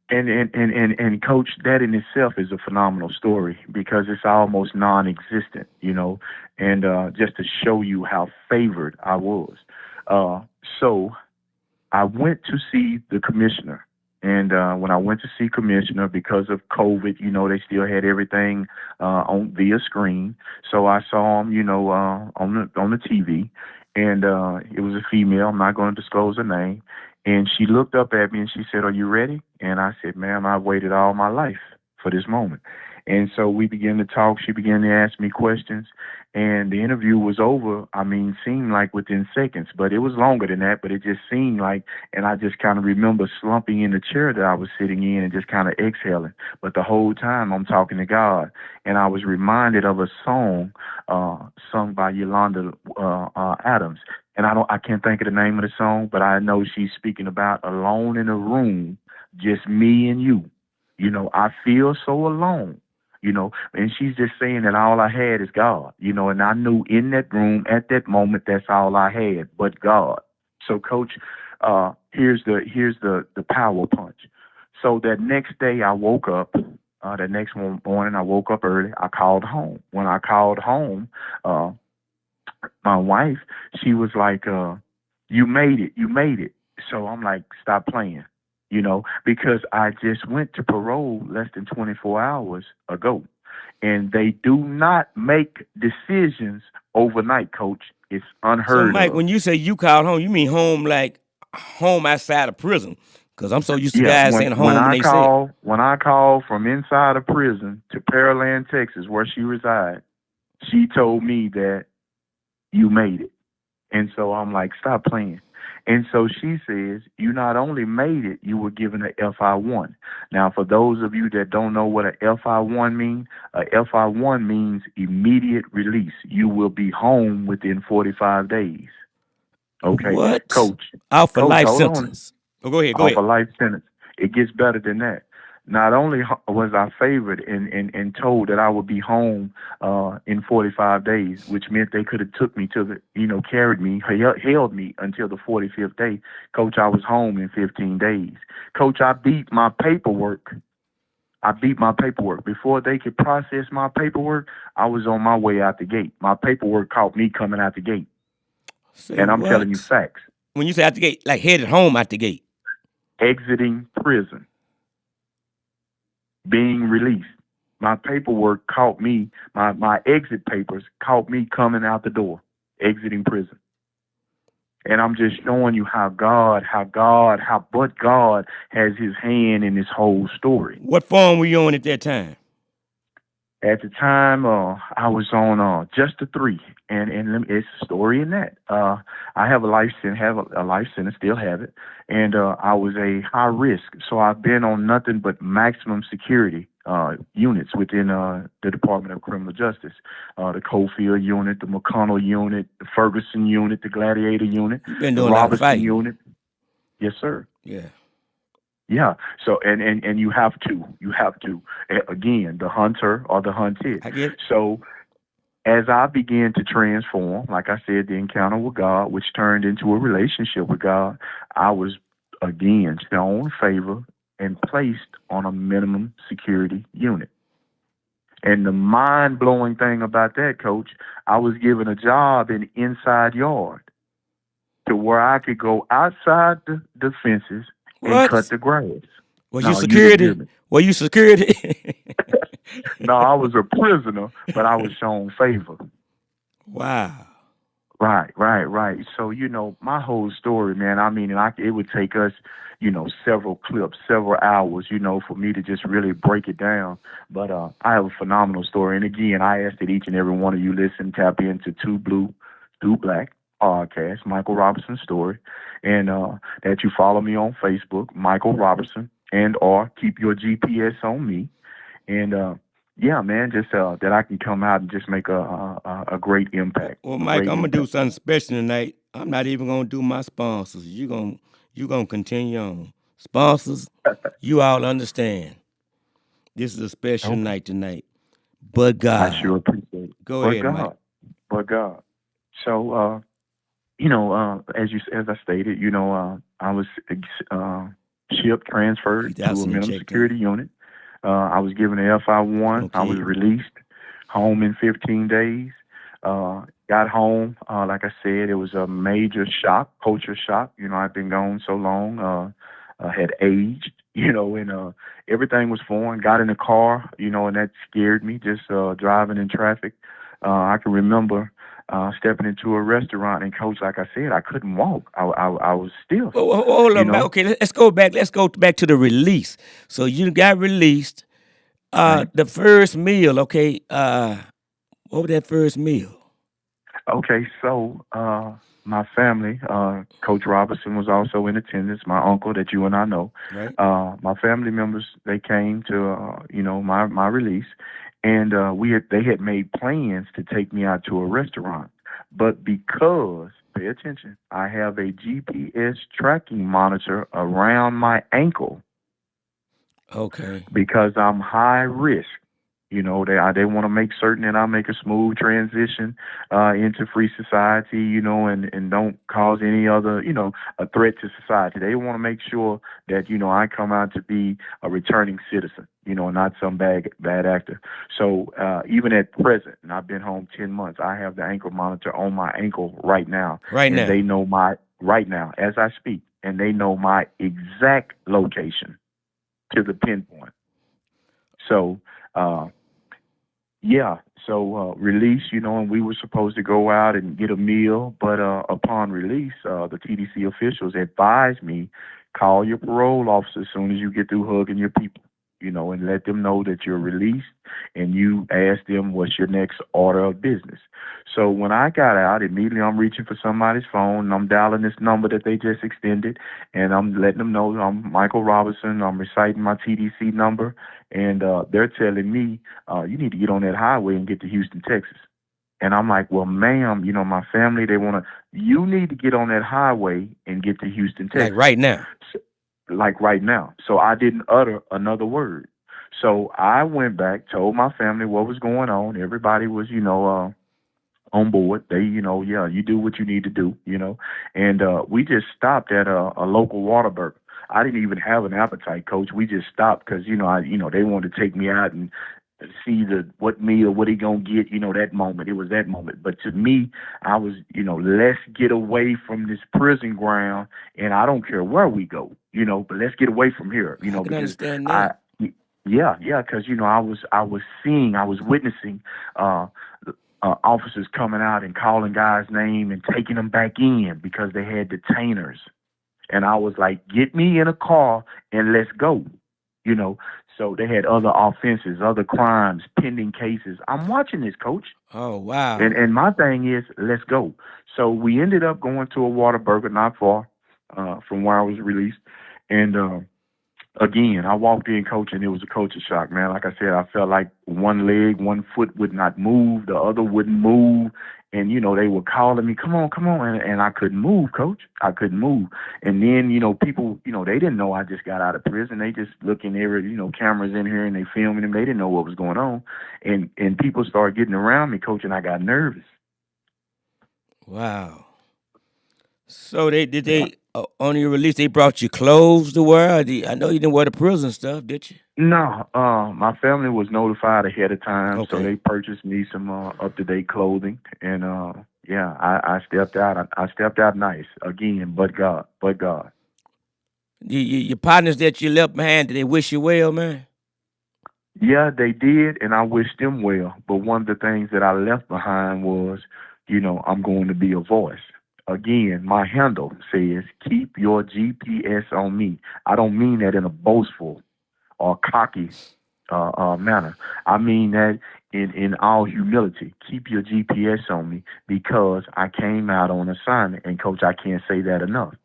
And Coach, that in itself is a phenomenal story because it's almost non-existent, and just to show you how favored I was. So I went to see the commissioner, and when I went to see commissioner, because of COVID, they still had everything on via screen. So I saw him, on the TV, and it was a female. I'm not going to disclose her name. And she looked up at me and she said, "Are you ready?" And I said, "Ma'am, I've waited all my life for this moment." And so we began to talk. She began to ask me questions. And the interview was over, seemed like within seconds, but it was longer than that. But it just seemed like, and I just kind of remember slumping in the chair that I was sitting in and just kind of exhaling. But the whole time I'm talking to God. And I was reminded of a song sung by Yolanda Adams. And I can't think of the name of the song, but I know she's speaking about alone in a room, just me and you. I feel so alone, and she's just saying that all I had is God, and I knew in that room at that moment, that's all I had, but God. So Coach, here's the power punch. So that next day I woke up, the next morning I woke up early. I called home. When I called home, my wife, she was like, "You made it. You made it." So I'm like, "Stop playing." because I just went to parole less than 24 hours ago. And they do not make decisions overnight, coach. It's So, unheard Mike, of. when you say you called home, you mean home like home outside of prison? Because I'm so used to Yeah, guys when saying when home when I they say, call when I call from inside a prison to Pearland, Texas, where she resides, she told me that you made it. And so I'm like, stop playing. And so she says, you not only made it, you were given a FI1. Now, for those of you that don't know what a FI1 means, a FI1 means immediate release. You will be home within 45 days. Okay, what? coach, Out for life hold on. sentence. Oh, go ahead, go Off a ahead. life sentence. It gets better than that. Not only was I favored and told that I would be home in 45 days, which meant they could have took me to carried me, held me until the 45th day. Coach, I was home in 15 days. Coach, I beat my paperwork. Before they could process my paperwork. I was on my way out the gate. My paperwork caught me coming out the gate. Say And I'm telling you what? facts. When you say out the gate, like headed home out the gate. Exiting prison. Being released. My paperwork caught me, my exit papers caught me coming out the door, exiting prison. And I'm just showing you but God has his hand in this whole story. What form were you on at that time? At the time, I was on just a 3, and it's a story in that. I have a life sentence, still have it, and I was a high risk, so I've been on nothing but maximum security units within the Department of Criminal Justice, the Cofield unit, the McConnell unit, the Ferguson unit, the Gladiator unit, You've been the doing a lot of Robertson fighting. unit. Yes, sir. Yeah. Yeah. So and you have to again, the hunter or the hunted. I get it. So as I began to transform, like I said, the encounter with God, which turned into a relationship with God, I was again shown favor and placed on a minimum security unit. And the mind blowing thing about that, coach, I was given a job in inside yard to where I could go outside the fences and cut What? the grass. Was you No, you didn't hear security? me. Were you security? No, I was a prisoner, but I was shown favor. Wow. Right. So, my whole story, man, I mean, it would take us, several clips, several hours, for me to just really break it down. But I have a phenomenal story. And again, I ask that each and every one of you listen, tap into Two Blue, Two Black podcast, Michael Robertson story, and that you follow me on Facebook, Michael Robertson, and or keep your GPS on me. And yeah, man, just that I can come out and just make a great impact. Well, A Mike, great I'm gonna do impact. something special tonight. I'm not even gonna do my sponsors. You gonna continue on. Sponsors, you all understand. This is a special Okay. night tonight. But I God. sure appreciate it. Go But ahead, Mike. God, but God. So, as I stated, I was shipped, transferred Keith, I to a seen the minimum check in. security unit. I was given an FI1. I was Okay. released, home in 15 days. Got home. Like I said, it was a major shock, culture shock. I've been gone so long. Had aged, and everything was foreign. Got in the car, and that scared me. Just driving in traffic. I can remember stepping into a restaurant, and coach, like I said, I couldn't walk. I was stiff. Hold You on, Mike. know, Okay, let's go back. Let's go back to the release. So you got released. right? The first meal, okay. What was that first meal? Okay, so my family, Coach Robinson was also in attendance. My uncle that you and I know, Right? my family members, they came to my release, and they had made plans to take me out to a restaurant, but because pay attention, I have a GPS tracking monitor around my ankle Okay. because I'm high risk. They want to make certain that I make a smooth transition into free society, and don't cause any other, a threat to society. They want to make sure that, I come out to be a returning citizen, not some bad actor. So even at present, and I've been home 10 months, I have the ankle monitor on my ankle right now, Right and now. they know right now as I speak. and they know my exact location to the pinpoint. So, uh, yeah, so release, and we were supposed to go out and get a meal, but upon release, the TDC officials advised me call your parole officer as soon as you get through hugging your people, and let them know that you're released, and you ask them what's your next order of business. So when I got out, immediately I'm reaching for somebody's phone, and I'm dialing this number that they just extended, and I'm letting them know I'm Michael Robinson. I'm reciting my TDC number, and they're telling me, you need to get on that highway and get to Houston, Texas. And I'm like, well, ma'am, my family, you need to get on that highway and get to Houston, Like Texas. right now. So, like right now. So I didn't utter another word. So I went back, told my family what was going on. Everybody was, on board. They, yeah, you do what you need to do. And we just stopped at a local Whataburger. I didn't even have an appetite, Coach. We just stopped because, they wanted to take me out and see what meal, what he gonna get, that moment. It was that moment. But to me, I was, let's get away from this prison ground, and I don't care where we go, but let's get away from here, I can because understand I, that. yeah, because I was witnessing uh, officers coming out and calling guys' name and taking them back in because they had detainers. And I was like, get me in a car and let's go. You know, so they had other offenses, other crimes, pending cases. I'm watching this, Coach. Oh, And wow. and my thing is, let's go. So we ended up going to a Whataburger not far from where I was released. And again, I walked in, Coach, and it was a culture shock, man. Like I said, I felt like one foot would not move, the other wouldn't move. And, they were calling me, come on. And I couldn't move, Coach. I couldn't move. And then, people, they didn't know I just got out of prison. They just looking there, cameras in here and they filming them. They didn't know what was going on. And people started getting around me, Coach, and I got nervous. Wow. So they on your release they brought you clothes to wear? I know you didn't wear the prison stuff, did you? No, my family was notified ahead of time, so Okay. they purchased me some up-to-date clothing, and yeah, I stepped out. I stepped out nice again, but God. Your partners that you left behind, did they wish you well, man? Yeah, they did, and I wished them well. But one of the things that I left behind was, I'm going to be a voice. Again, my handle says, keep your GPS on me. I don't mean that in a boastful or cocky manner. I mean that in all humility. Keep your GPS on me because I came out on assignment. And, Coach, I can't say that enough.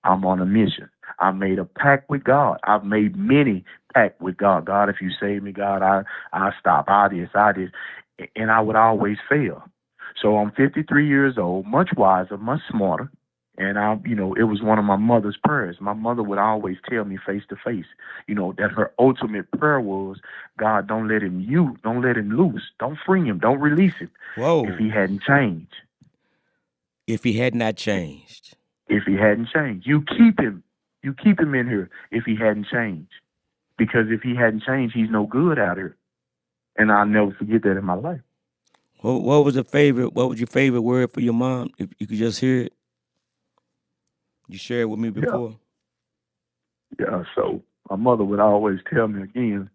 I'm on a mission. I made a pact with God. I've made many pact with God. God, if you save me, God, I stop. I this. And I would always fail. So I'm 53 years old, much wiser, much smarter. And it was one of my mother's prayers. My mother would always tell me face to face, that her ultimate prayer was, God, don't let him loose. Don't free him. Don't release him if he Whoa. hadn't changed. If he had not changed. If he hadn't changed. You keep him. You keep him in here if he hadn't changed. Because if he hadn't changed, he's no good out here. And I'll never forget that in my life. What was your favorite word for your mom? If you could just hear it. You shared it with me Yeah. before. Yeah. So my mother would always tell me again,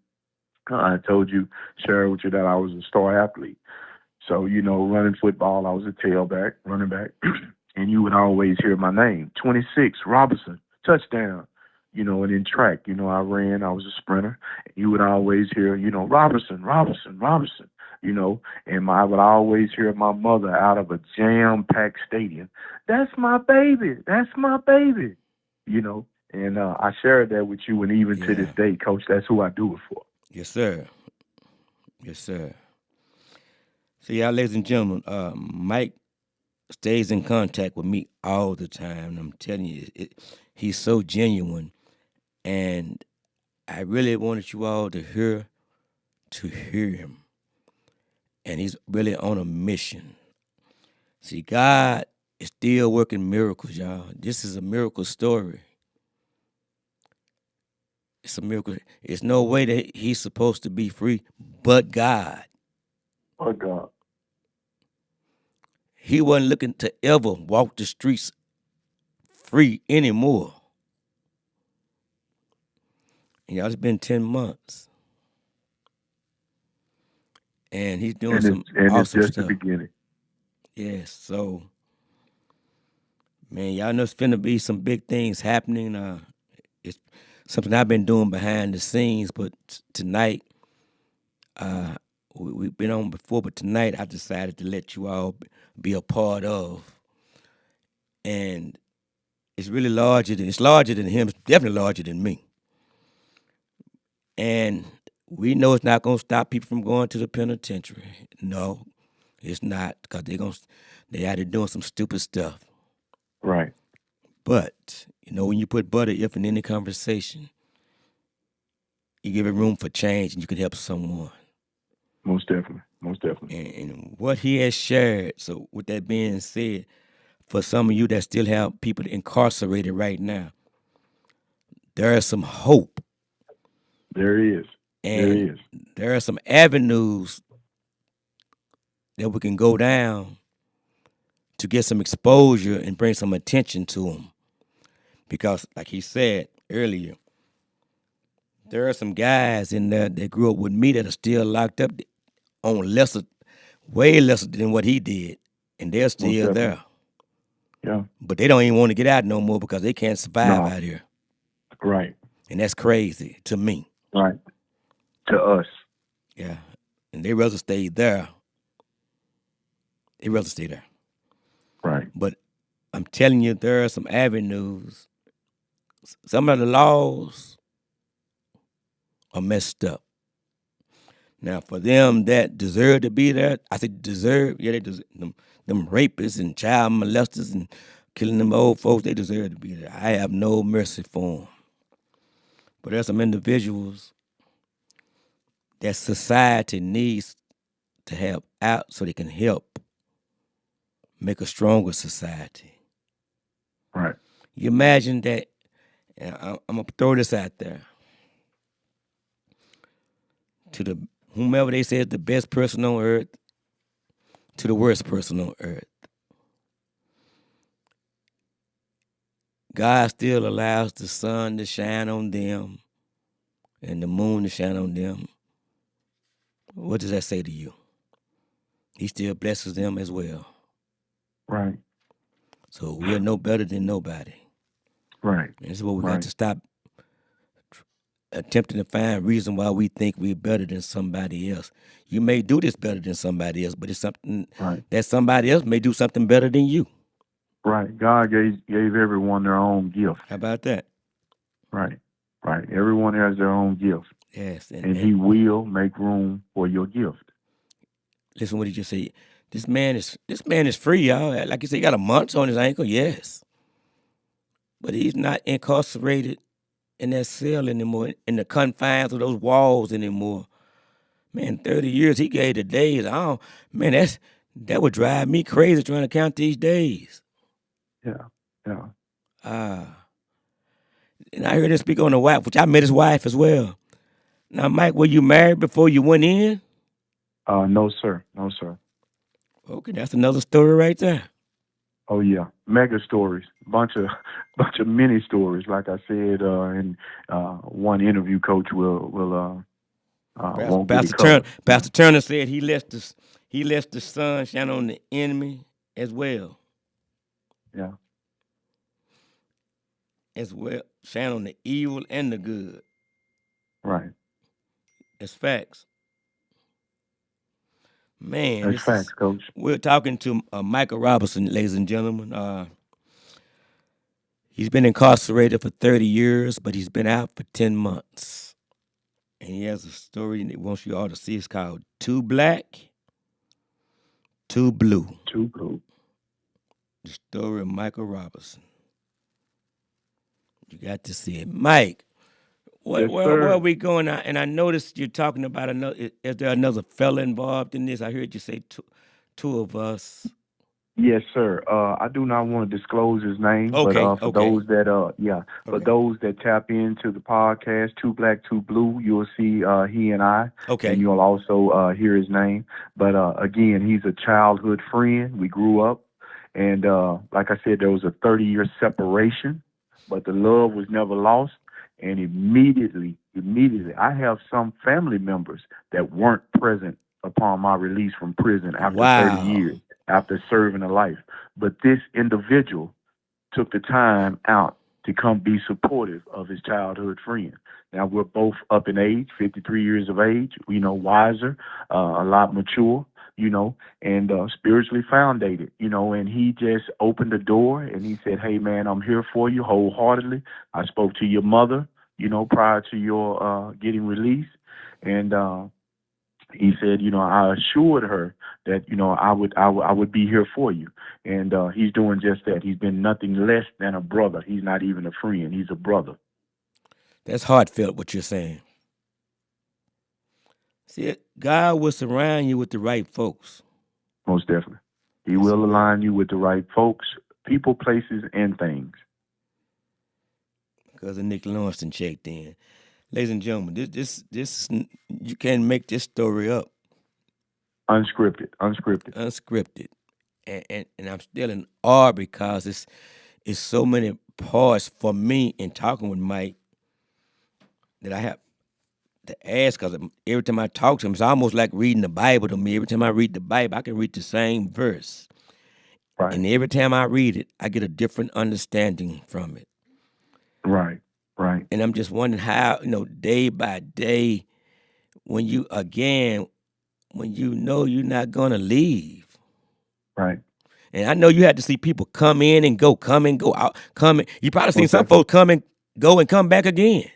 I told you, share with you that I was a star athlete. So, running football, I was a tailback, running back. And you would always hear my name, 26, Robinson, touchdown. And in track, I was a sprinter. And you would always hear, Robinson, Robinson, Robinson, and I would always hear my mother out of a jam-packed stadium. That's my baby. That's my baby. You know, and I shared that with you, and even to this Yeah. day, Coach, that's who I do it for. Yes, sir. Yes, sir. So, y'all, ladies and gentlemen, Mike stays in contact with me all the time. And I'm telling you, he's so genuine. And I really wanted you all to hear him. And he's really on a mission. See, God is still working miracles, y'all. This is a miracle story. It's a miracle. It's no way that he's supposed to be free, but God. Oh, God. He wasn't looking to ever walk the streets free anymore. Y'all, it's been 10 months. And he's doing And some it's awesome just the stuff. beginning. Yes. So, man, y'all know it's finna be some big things happening. It's something I've been doing behind the scenes, but tonight, we've been on before, but tonight I decided to let you all be a part of. And it's really larger than him. It's definitely larger than me. And we know it's not gonna stop people from going to the penitentiary. No, it's not, because they out there doing some stupid stuff. Right. But when you put butter if in any conversation, you give it room for change, and you can help someone. Most definitely. Most definitely. And what he has shared. So, with that being said, for some of you that still have people incarcerated right now, there is some hope, There is. There and is. there are some avenues that we can go down to get some exposure and bring some attention to them. Because, like he said earlier, there are some guys in there that grew up with me that are still locked up on way lesser than what he did, and they're Most still definitely. there. Yeah. But they don't even want to get out no more because they can't survive No. out here, Right. and that's crazy to me. Right. To us. Yeah, and they rather stay there. They rather stay there. Right. But I'm telling you, there are some avenues. Some of the laws are messed up. Now, for them that deserve to be there, I say deserve. Yeah, they deserve. Them rapists and child molesters and killing them old folks, they deserve to be there. I have no mercy for them. But there's some individuals that society needs to help out so they can help make a stronger society. Right. You imagine that, and I'm going to throw this out there, to the whomever they say is the best person on earth, to the worst person on earth. God still allows the sun to shine on them and the moon to shine on them. What does that say to you? He still blesses them as well. Right. So we are no better than nobody. Right. And this is what we Right. got to stop attempting to find reason why we think we're better than somebody else. You may do this better than somebody else, but it's something Right. that somebody else may do something better than you. Right. God gave everyone their own gift. How about that? Right. Right. Everyone has their own gift. Yes. And he will make room for your gift. Listen what he just said. This man is free, y'all. Like you said, he got a munch on his ankle, yes. But he's not incarcerated in that cell anymore, in the confines of those walls anymore. Man, 30 years, he gave the days. Man, that would drive me crazy trying to count these days. Yeah. Yeah. And I heard him speak on the wife, which I met his wife as well. Now, Mike, were you married before you went in? No, sir. No, sir. Okay, that's another story right there. Oh yeah, mega stories, bunch of mini stories. Like I said in one interview, Coach will won't get it covered. Pastor Turner said he left the sun shine on the enemy as well. Yeah. As well, shine on the evil and the good. Right. It's facts. Man, That's facts, Coach. We're talking to Michael Robinson, ladies and gentlemen. He's been incarcerated for 30 years, but he's been out for 10 months. And he has a story that he wants you all to see. It's called Too Black, Too Blue. Too blue. The story of Michael Robinson. You got to see it. Mike, where are we going? And I noticed you're talking about is there another fella involved in this? I heard you say two of us. Yes, sir. I do not want to disclose his name, Okay, but for okay. those that for those that tap into the podcast, Too Black, Too Blue, you'll see he and I, Okay. and you'll also hear his name. But again, he's a childhood friend. We grew up, and like I said, there was a 30-year separation, but the love was never lost. And immediately Immediately. I have some family members that weren't present upon my release from prison after 30 Wow. years, after serving a life. But this individual took the time out to come be supportive of his childhood friend. Now we're both up in age, 53 years of age, wiser, a lot mature, and spiritually founded, and he just opened the door and he said, "Hey man, I'm here for you wholeheartedly. I spoke to your mother, prior to your getting released. And he said, I assured her that, I would be here for you. And he's doing just that. He's been nothing less than a brother. He's not even a friend. He's a brother. That's heartfelt what you're saying. See, God will surround you with the right folks. Most definitely. He Yes, He will will. align you with the right folks, people, places, and things. Because of Nick Lawrence checked in. Ladies and gentlemen, you can't make this story up, Unscripted, unscripted. unscripted. And I'm still in awe because it's so many parts for me in talking with Mike that I have to ask because every time I talk to him, it's almost like reading the Bible to me. Every time I read the Bible, I can read the same verse. Right, And every time I read it, I get a different understanding from it. right, right, And I'm just wondering how, day by day, when you know you're not gonna leave. right. And I know you had to see people come in and go, come and go out, come in. You probably seen Most some definitely. folks come and go and come back again.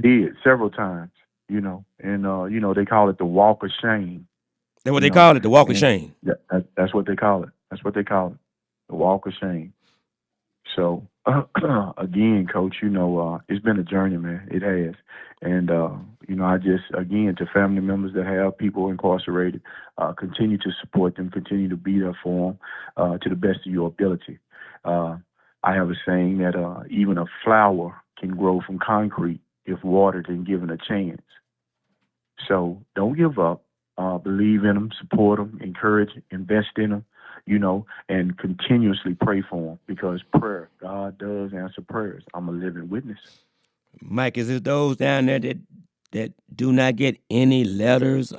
Did several times, and, they call it the walk of shame, That's what you they know, call it, the walk of and shame. that's what they call it. That's what they call it, the walk of shame. So again, Coach, it's been a journey, man. It has, and I just again to family members that have people incarcerated, continue to support them, continue to be there for them to the best of your ability. Uh, I have a saying that even a flower can grow from concrete if watered and given a chance. So don't give up. Believe in them, support them, encourage, invest in them, and continuously pray for them because prayer, God does answer prayers. I'm a living witness. Mike, is it those down there that do not get any letters?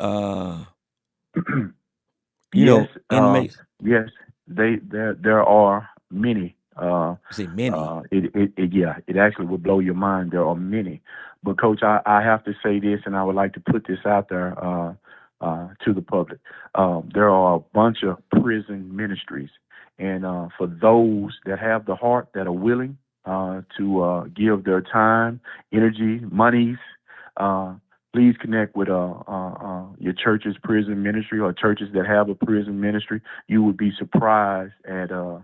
Yes, Inmates. yes, there are many. You say many. It actually would blow your mind. There are many, but Coach, I have to say this, and I would like to put this out there to the public. There are a bunch of prison ministries, and for those that have the heart, that are willing to give their time, energy, monies. Uh, Please connect with your church's prison ministry or churches that have a prison ministry. You would be surprised at the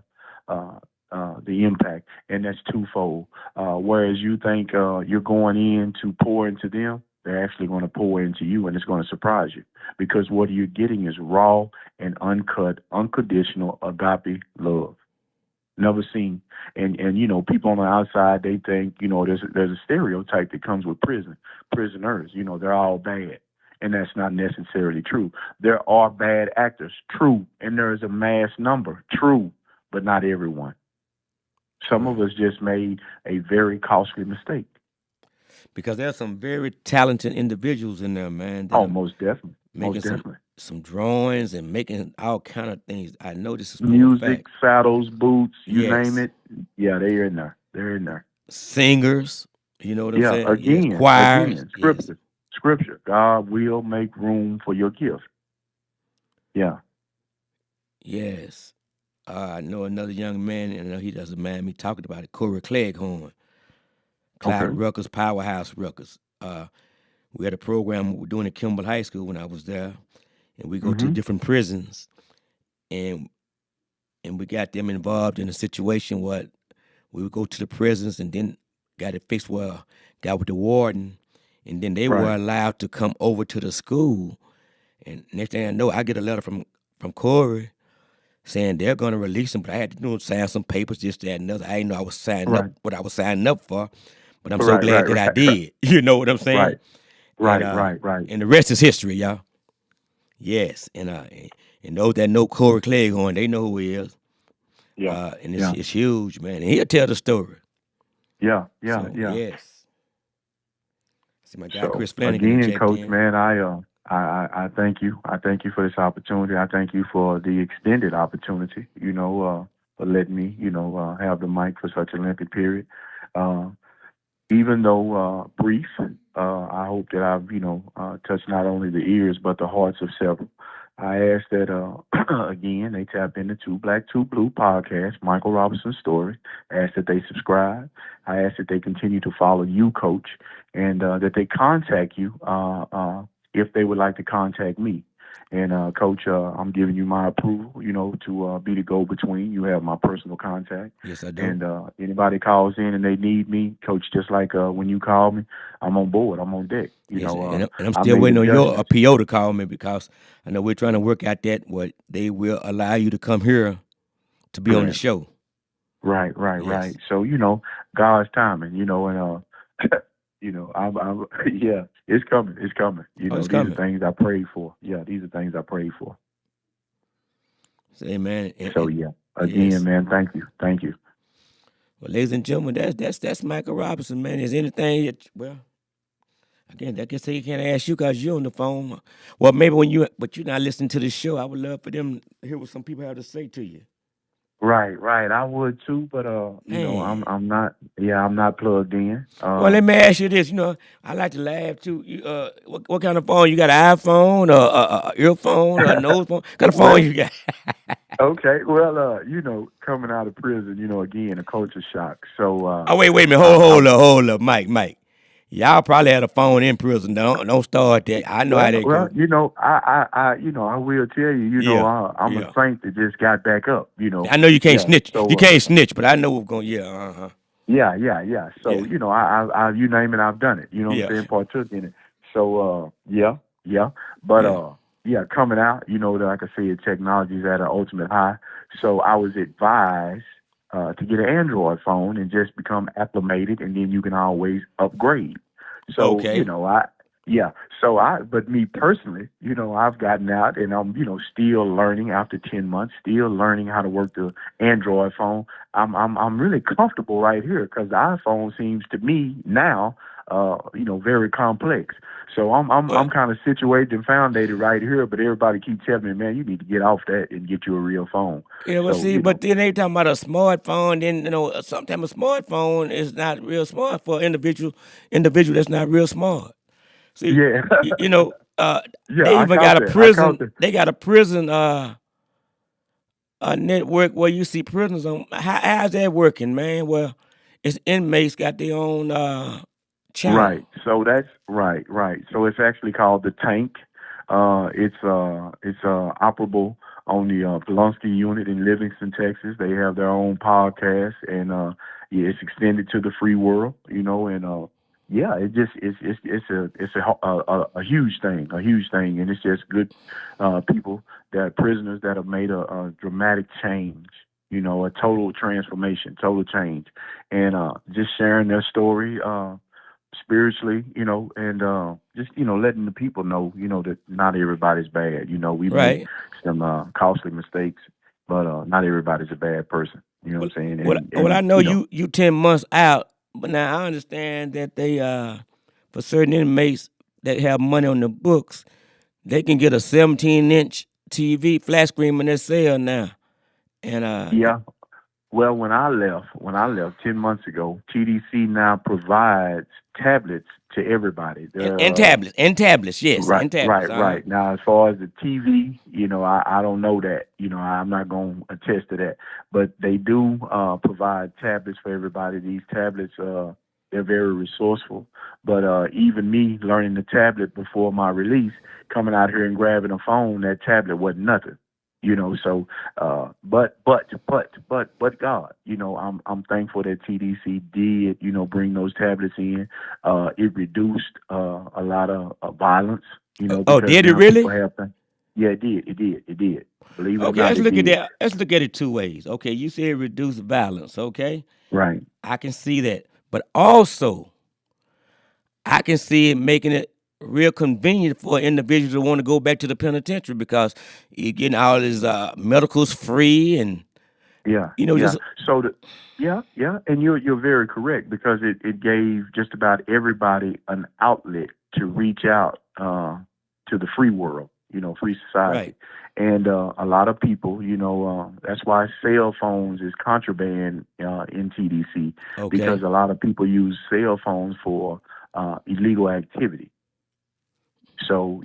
impact, and that's twofold. Whereas you think you're going in to pour into them, they're actually going to pour into you, and it's going to surprise you because what you're getting is raw and uncut, unconditional agape love. Never seen. And people on the outside, they think, there's a stereotype that comes with prisoners, they're all bad. And that's not necessarily true. There are bad actors, true, and there is a mass number, true, but not everyone. Some of Right. us just made a very costly mistake. Because there's some very talented individuals in there, man, that Oh, are most definitely. making Most some definitely. some drawings and making all kind of things. I know this is for a Music, fact. saddles, boots, you name Yes. it. Yeah, they're in there. They're in there. Singers, you know what I'm Yeah, saying? Yes. Choirs, again, yes. scripture. God will make room for your gift. Yeah. Yes. I know another young man, and I know he doesn't mind me talking about it, Corey Cleghorn, Clyde Okay. Ruckers, Powerhouse Ruckers. We had a program we were doing at Kimball High School when I was there, and we go to Mm-hmm. different prisons, and we got them involved in a situation where we would go to the prisons and then got it fixed where got with the warden, and then they were Right. allowed to come over to the school. And next thing I know, I get a letter from Corey saying they're gonna release him, but I had to sign some papers, this, that, and other. I didn't know I was signing up Right. what I was signing up for, but I'm so Right. glad Right. that I Right. did. You know what I'm Right. saying? And Right. Right. Right. and the rest is history, y'all. Yes, and those that know Corey Cleghorn, they know who he is. Yeah. And Yeah. it's huge, man. And he'll tell the story. Yeah. Yeah. So Yeah. yes. See my guy So Chris Flanagan and again, checked Coach, in. man, I thank you. I thank you for this opportunity. I thank you for the extended opportunity. For letting me, have the mic for such a lengthy period. Uh, Even though brief, I hope that I've touched not only the ears but the hearts of several. I ask that again they tap into Two Black Two Blue podcast, Michael Robinson's story. I ask that they subscribe. I ask that they continue to follow you, Coach, and that they contact you if they would like to contact me. And Coach, I'm giving you my approval, to be the go-between. You have my personal contact. Yes, I do. And anybody calls in and they need me, Coach, just like when you call me, I'm on board. I'm on deck. Yes, and I'm I still made waiting on your adjustments. PO to call me because I know we're trying to work out that what they will allow you to come here to be on the Correct. show. Right, right, right. Yes. So God's timing, and I'm yeah, it's coming, it's coming. Oh, it's These are coming. things I prayed for. Yeah, these are things I prayed for. Say, man, So yeah, again, yes. man, thank you. Well, ladies and gentlemen, that's Michael Robinson, man. Is anything I guess they can't ask you because you're on the phone. Well, maybe but you're not listening to the show. I would love for them to hear what some people have to say to you. Right, right. I would too, but Man. I'm not. Yeah, I'm not plugged in. Well, let me ask you this. I like to laugh too. What kind of phone? You got an iPhone or earphone or a nose phone? What kind of phone Well, you got? okay. Well, coming out of prison, again, a culture shock. So, Oh, wait a minute. Hold up, Mike. Y'all probably had a phone in prison. Don't start that. I know how well, that well, go. I will tell you, Yeah, I'm a yeah. saint that just got back up. I know you can't Yeah. snitch. You So, can't snitch, but I know what's going. Yeah, yeah. So, yeah, you name it, I've done it. You know what I'm yeah, saying? Partook in it. So, yeah. But, yeah. yeah, coming out, like I said, technology is at an ultimate high. So I was advised to get an Android phone and just become acclimated, and then you can always upgrade. So, Okay. yeah. But me personally, I've gotten out and I'm, still learning after 10 months, still learning how to work the Android phone. I'm really comfortable right here because the iPhone seems to me now, very complex. So Well, I'm kind of situated and founded right here, but everybody keeps telling me, man, you need to get off that and get you a real phone. well, So, see, but then they talking about a smartphone. Then sometimes a smartphone is not real smart for an individual that's not real smart. See, yeah, yeah, they I even caught got a that. I caught prison. that. They got a prison a network where you see prisoners on. How's that working, man? Well, it's inmates got their own channel. Right. So that's right, right. So it's actually called the Tank. It's operable on the Pulaski unit in Livingston, Texas. They have their own podcast, and yeah, it's extended to the free world, and yeah, it's a huge thing, and it's just good people that prisoners that have made a dramatic change, a total transformation, total change, and just sharing their story. Spiritually, and just letting the people know, that not everybody's bad. We make Right. some costly mistakes, but not everybody's a bad person. You know Well, what I'm saying? well, And well, I and know you 10 months out, but now I understand that they for certain inmates that have money on the books, they can get a 17-inch TV flat screen in their cell now, and yeah. Well, when I left 10 months ago, TDC now provides tablets to everybody. They're and tablets, yes, Right, and tablets. right, right. Now, as far as the TV, I don't know that. I'm not going to attest to that. But they do provide tablets for everybody. These tablets, they're very resourceful. But even me learning the tablet before my release, coming out here and grabbing a phone, that tablet wasn't nothing. So but God, I'm thankful that TDC did, bring those tablets in. It reduced a lot of violence, Oh, because did it now people really? have things. Yeah, it did. Believe it or Okay, not, let's it look at did. that. Let's look at it two ways. Okay, you said reduce violence. Okay, Right. I can see that, but also I can see it making it real convenient for an individual to want to go back to the penitentiary because you're getting all his medicals free and Yeah, You know, yeah. just So yeah, and you're very correct because it gave just about everybody an outlet to reach out to the free world, free society, right. and a lot of people, that's why cell phones is contraband in TDC because Okay. a lot of people use cell phones for illegal activity. So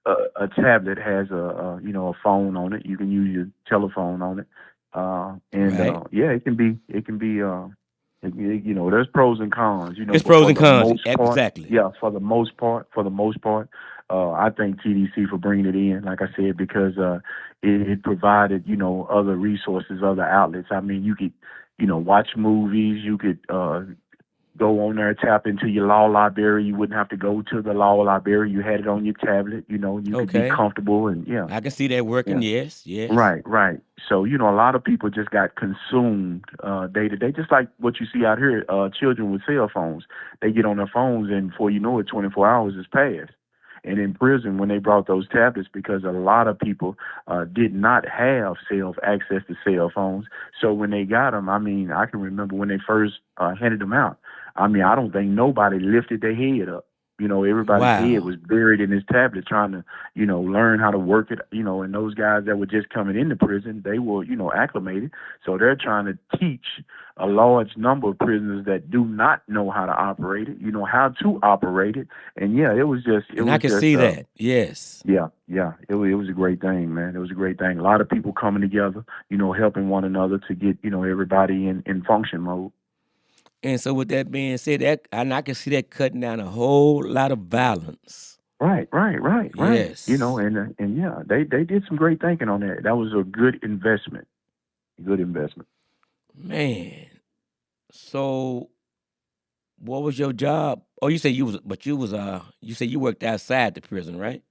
a tablet has a phone on it. You can use your telephone on it, and Right. yeah, there's pros and cons, It's but pros for and the cons. most part, Exactly. yeah, for the most part, I thank TDC for bringing it in, like I said, because it provided other resources, other outlets. I mean, you could watch movies, you could go on there, tap into your law library. You wouldn't have to go to the law library. You had it on your tablet, you could be Okay. comfortable and yeah, I can see that working. yeah. Yes. Yes. Right, right. So, a lot of people just got consumed day to day, just like what you see out here, children with cell phones. They get on their phones and before you know it, 24 hours has passed. And in prison, when they brought those tablets, because a lot of people did not have access to cell phones. So when they got them, I mean, I can remember when they first handed them out. I mean, I don't think nobody lifted their head up. Everybody's head Wow. was buried in this tablet trying to learn how to work it, and those guys that were just coming into prison, they were, acclimated. So they're trying to teach a large number of prisoners that do not know how to operate it, how to operate it. And yeah, And I can see that. Yes. yeah, yeah, it was a great thing, man. It was a great thing. A lot of people coming together, helping one another to get, everybody in function mode. And so with that being said, and I can see that cutting down a whole lot of violence. Right, right, right, right. Yes. And yeah, they did some great thinking on that. That was a good investment. Good investment. Man. So what was your job? Oh, you said you said you worked outside the prison, right?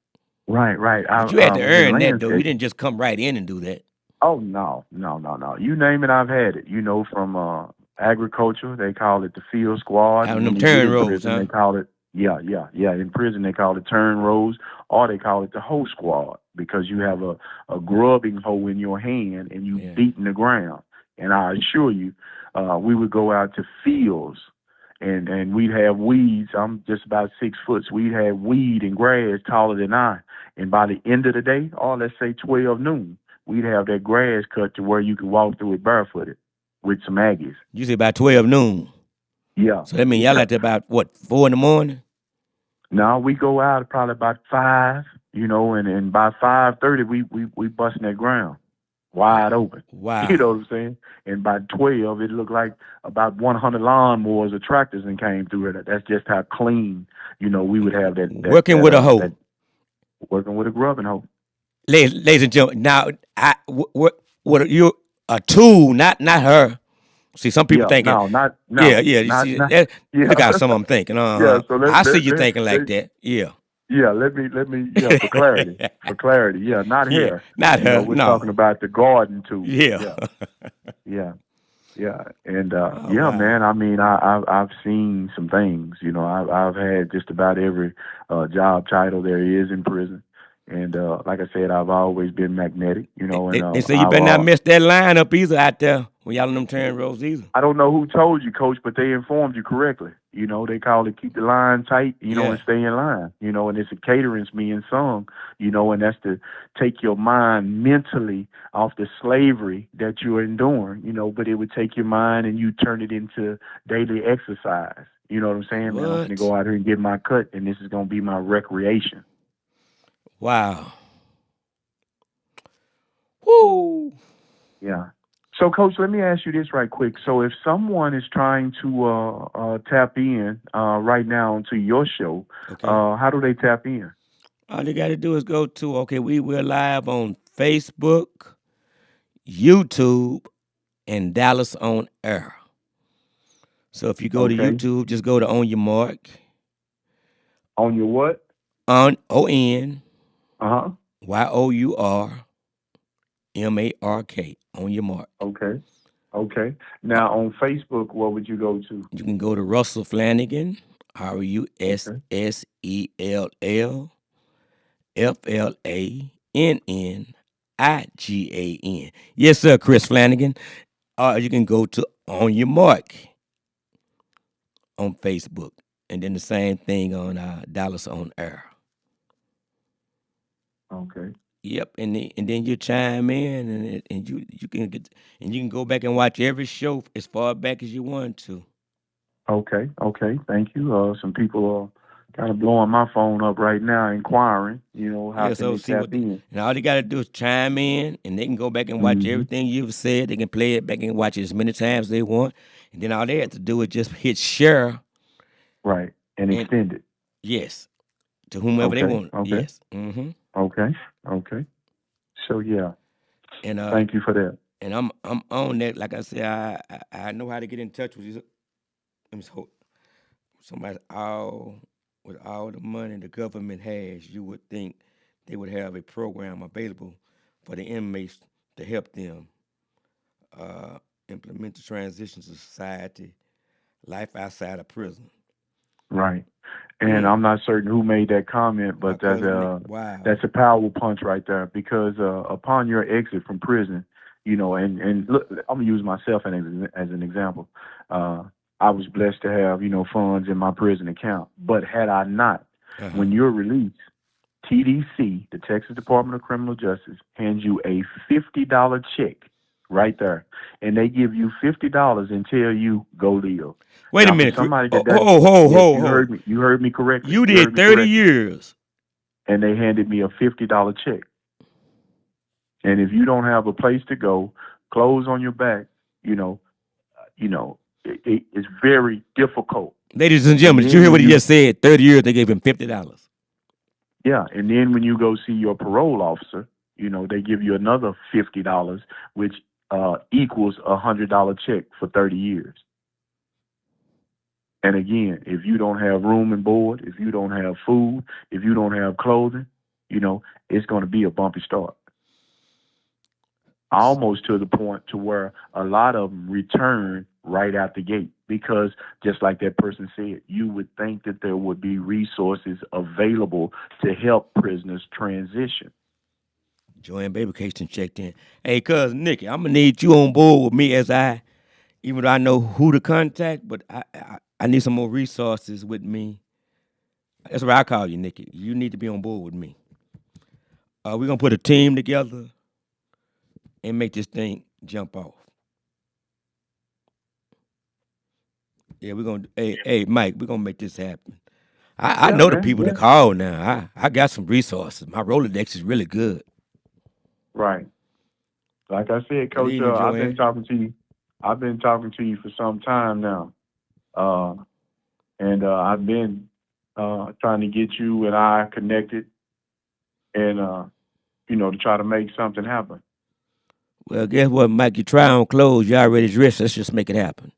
Right, right. I But you had to was in earn that though. You landscaping. didn't just come right in and do that. Oh no, no, no, no. You name it, I've had it. From agriculture, they call it the field squad, Out on and when them you get turn in roads, prison, huh? they call it yeah. In prison, they call it turn rows, or they call it the hoe squad because you have a grubbing hoe in your hand and you Yeah. beating the ground. And I assure you, we would go out to fields. And we'd have weeds. I'm just about 6 foot. So we'd have weed and grass taller than I. And by the end of the day, or let's say 12 noon, we'd have that grass cut to where you could walk through it barefooted with some Aggies. You said about 12 noon. Yeah, So that means y'all yeah. out there about what, 4 in the morning? Now we go out probably about 5, and by 5:30 we busting that ground wide open. You know what Wow. I'm saying? And by 12, it looked like about 100 lawnmowers or tractors and came through it. That's just how clean, we would have Working with a that hoe. working with a grubbing hoe. Ladies and gentlemen, now what are you a tool, not her. See, some people Yeah, thinking, no, not yeah, no, yeah. You not see, not look yeah. how some of them thinking. Yeah, so I see you thinking like that. Yeah. yeah, yeah, for clarity, yeah, not Yeah, here. not her. We're talking No. about the garden tool. Yeah. Yeah, yeah, yeah, and Oh yeah, man. wow. I mean, I've seen some things. I've had just about every job title there is in prison, and like I said, I've always been magnetic. And And so you better not mess that line up either out there when y'all on them turn roads either. I don't know who told you, Coach, but they informed you correctly. They call it keep the line tight, and Yeah. stay in line, and it's a catering's being sung, and that's to take your mind mentally off the slavery that you're enduring, but it would take your mind and you turn it into daily exercise. You know what I'm saying, man? I'm going to What? go out here and get my cut, and this is going to be my recreation. Wow. Woo. Yeah. So, Coach, let me ask you this right quick. So, if someone is trying to tap in right now into your show, Okay. how do they tap in? All you got to do is go to we're live on Facebook, YouTube, and Dallas on Air. So if you go to Okay. YouTube, just go to On Your Mark, On your what? ON Uh huh. YOURMARK, On Your Mark. Okay. Okay. Uh, Now, on Facebook, what would you go to? You can go to Russell Flanagan, Okay. RUSSELL FLANNIN, Yes, sir, Chris Flanagan. You can go to On Your Mark on Facebook, and then the same thing on Dallas on Air. Okay. Yep, and then you chime in, and you can get and you can go back and watch every show as far back as you want to. Okay. Okay. Thank you. Some people are kind of blowing my phone up right now, inquiring. How Yeah, can so they see tap what, in? and all they got to do is chime in, and they can go back and watch Hmm. everything you've said. They can play it back and watch it as many times as they want, and then all they have to do is just hit share, Right. And and extend it. yes, to whomever they Okay. want. Okay. Yes, Okay. Okay. So yeah, and thank you for that. I'm on that. Like I said, I know how to get in touch with you. Let me hold somebody all with all the money the government has. You would think they would have a program available for the inmates to help them uh, implement the transition to society, life outside of prison. Right. And Mm, I'm not certain who made that comment, my but cousin Nick. Wow. that's a powerful punch right there. Because upon your exit from prison, and look, I'm gonna use myself as an example. Uh, I was blessed to have funds in my prison account, but had I not, Uh huh. when you're released, TDC, the Texas Department of Criminal Justice, hands you a $50 check right there, and they give you $50 and tell you go live. Wait a Now, for minute. somebody Oh, that ho, ho, yes, ho, you ho. heard me. You heard me correctly. You You heard did me 30 correctly. years. And they handed me a $50 check. And if you don't have a place to go, clothes on your back, you know, it's very difficult. Ladies and And gentlemen, did you then hear when what he you, just said? 30 years, they gave him $50. yeah, and then when you go see your parole officer, they give you another $50, which equals $100 check for 30 years. And again, if you don't have room and board, if you don't have food, if you don't have clothing, it's going to be a bumpy start. Almost to the point to where a lot of them return right out the gate because just like that person said, you would think that there would be resources available to help prisoners transition. Joanne Baby Cation checked in. Hey, cuz Nikki, I'm gonna need you on board with me even though I know who to contact, but I need some more resources with me. That's what I call you, Nikki. You need to be on board with me. We're gonna put a team together and make this thing jump off. Yeah, we're gonna. Hey, Mike, we're gonna make this happen. I Yeah, know the man. people to Yeah. call now. I got some resources. My Rolodex is really good. Right. Like I said, Good Coach, evening, I've been Joanne. talking to you. I've been talking to you for some time now. Uh, and I've been trying to get you and I connected and, to try to make something happen. Well, guess what, Mike? You try on clothes. You already dressed. Let's just make it happen.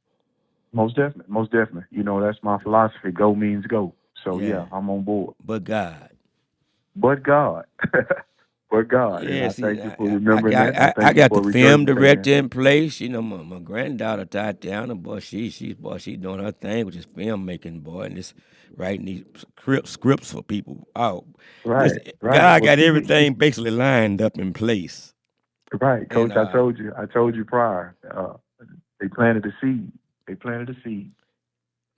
Most definitely. Most definitely. That's my philosophy. Go means go. So, Yeah, yeah, I'm on board. but God. But God. But God. And Yeah, I see, thank you for remembering that. And I I thank you got the for film regurgitating director in place. You know, my granddaughter Tatiana, boy, she doing her thing with this film making, boy, and this writing these scripts for people. Oh, it. Right. listen, Right. God Well, got see, everything basically lined up in place, right, and Coach, I told you prior. They planted a seed. They planted a seed.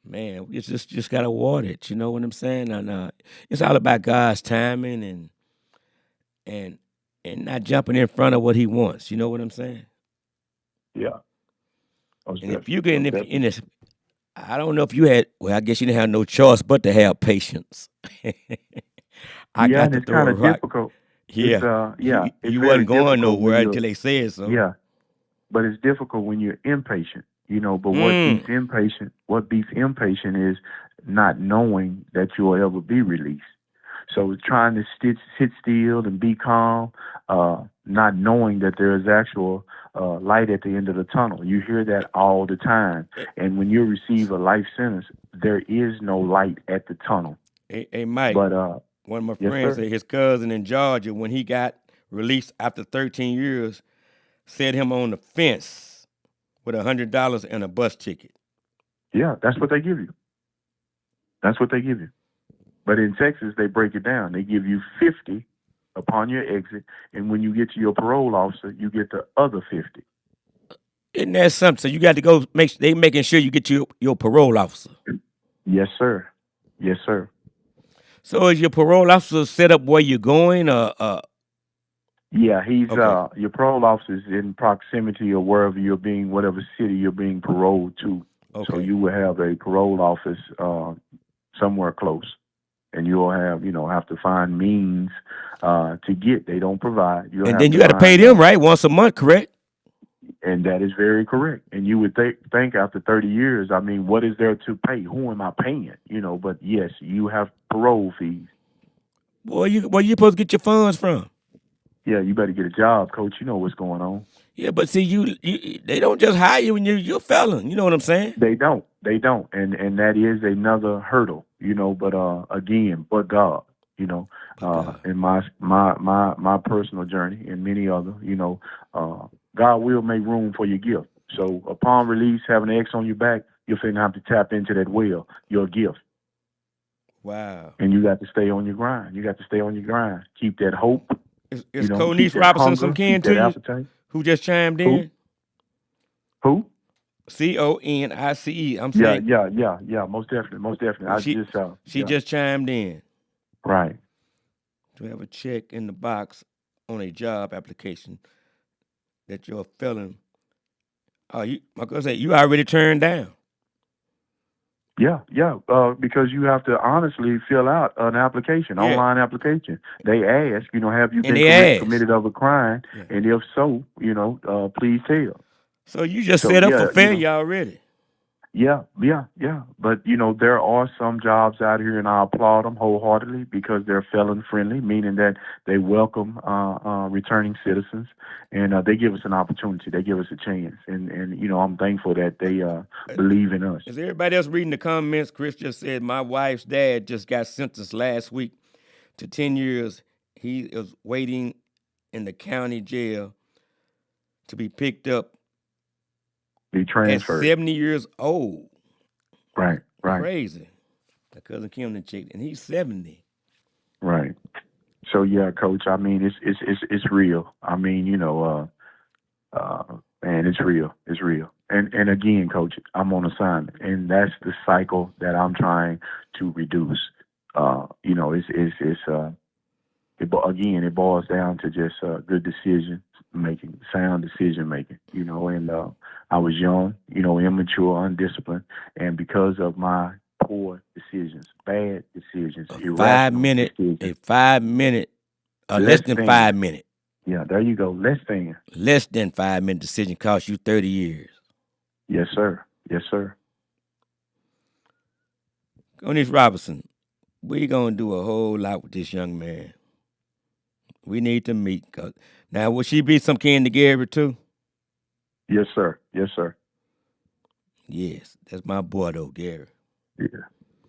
man, it's just gotta water it. You know what I'm saying? And it's all about God's timing and and not jumping in front of what He wants. You know what I'm saying? Yeah. Most And if definitely. you can, Most if in definitely. this, I don't know if you had. Well, I guess you didn't have no choice but to have patience. I Yeah, got and to it's throw kind a of rock. difficult. Yeah, Yeah, it's you very wasn't going difficult when nowhere you're, until they said so. yeah, but it's difficult when you're impatient, But Mm. what beats impatient is not knowing that you'll ever be released. So it's trying to sit still and be calm, not knowing that there is actual light at the end of the tunnel. You hear that all the time. Hey, And when you receive a life sentence, there is no light at the tunnel. hey, Mike, But one of my yes, friends sir. said his cousin in Georgia, when he got released after 13 years, set him on the fence with $100 and a bus ticket. Yeah, that's what they give you. That's what they give you. But in Texas, they break it down. They give you 50 upon your exit, and when you get to your parole officer, you get the other 50. Isn't that something? So you got to go they making sure you get your parole officer. Yes, sir. Yes, sir. So is your parole officer set up where you're going? Yeah, he's Okay, your parole officer is in proximity of wherever you're being, whatever city you're being paroled to. So okay. you will have a parole office somewhere close, and you'll have have to find means to get. They don't provide. You'll And have then to you got to pay find, them right once a month, correct? and that is very correct. And you would think after 30 years, I mean, what is there to pay? Who am I paying? But yes, you have parole fees. Boy, where you supposed to get your funds from? Yeah, you better get a job, coach. You know what's going on. Yeah, but see, they don't just hire you when you're a felon. You know what I'm saying? They don't. They don't. And that is another hurdle, but again, but God, But God, in my personal journey and many other, God will make room for your gift. So upon release, having an X on your back, you're finna have to tap into that well, your gift. wow. And you got to stay on your grind. You got to stay on your grind. Keep that hope, Is keep Conice that Robinson some hunger, kin keep to that you? appetite. Who just chimed Who? in? Who? CONICE. I'm Yeah, saying yeah, yeah, yeah. Most definitely, most definitely. I she just she yeah, just chimed in right. to have a check in the box on a job application that you're a felon. Oh, my girl said you already turned down, Yeah, yeah. Because you have to honestly fill out an application, yeah, online application. They ask, have you and been they asked, committed of a crime, yeah. and if so, please tell. So you just So set up for yeah, failure already. yeah, yeah, yeah. But there are some jobs out here, and I applaud them wholeheartedly because they're felon friendly, meaning that they welcome returning citizens, and they give us an opportunity. They give us a chance, and I'm thankful that they believe in us. Is everybody else reading the comments? Chris just said my wife's dad just got sentenced last week to 10 years. He is waiting in the county jail to be picked up Be at transferred. 70 years old. Right, right, Crazy. My cousin Kim done checked, and he's 70. right. So yeah, coach. I mean, it's real. I mean, man, it's real. It's real. And again, coach, I'm on assignment, and that's the cycle that I'm trying to reduce. Again, it boils down to just good decision making, sound decision making. And I was young, immature, undisciplined, and because of my poor decisions, bad decisions, A five irrational minute, a decisions, 5 minute, less less than than. 5 minute, Yeah, there you go. Less than. less than 5 minute decision cost you 30 years. Yes, sir. Yes, sir. Conice Robinson, we gonna do a whole lot with this young man. We need to meet. Now, will she be some kin to Gary too? Yes, sir. Yes, sir. Yes, that's my boy though, Gary. Yeah.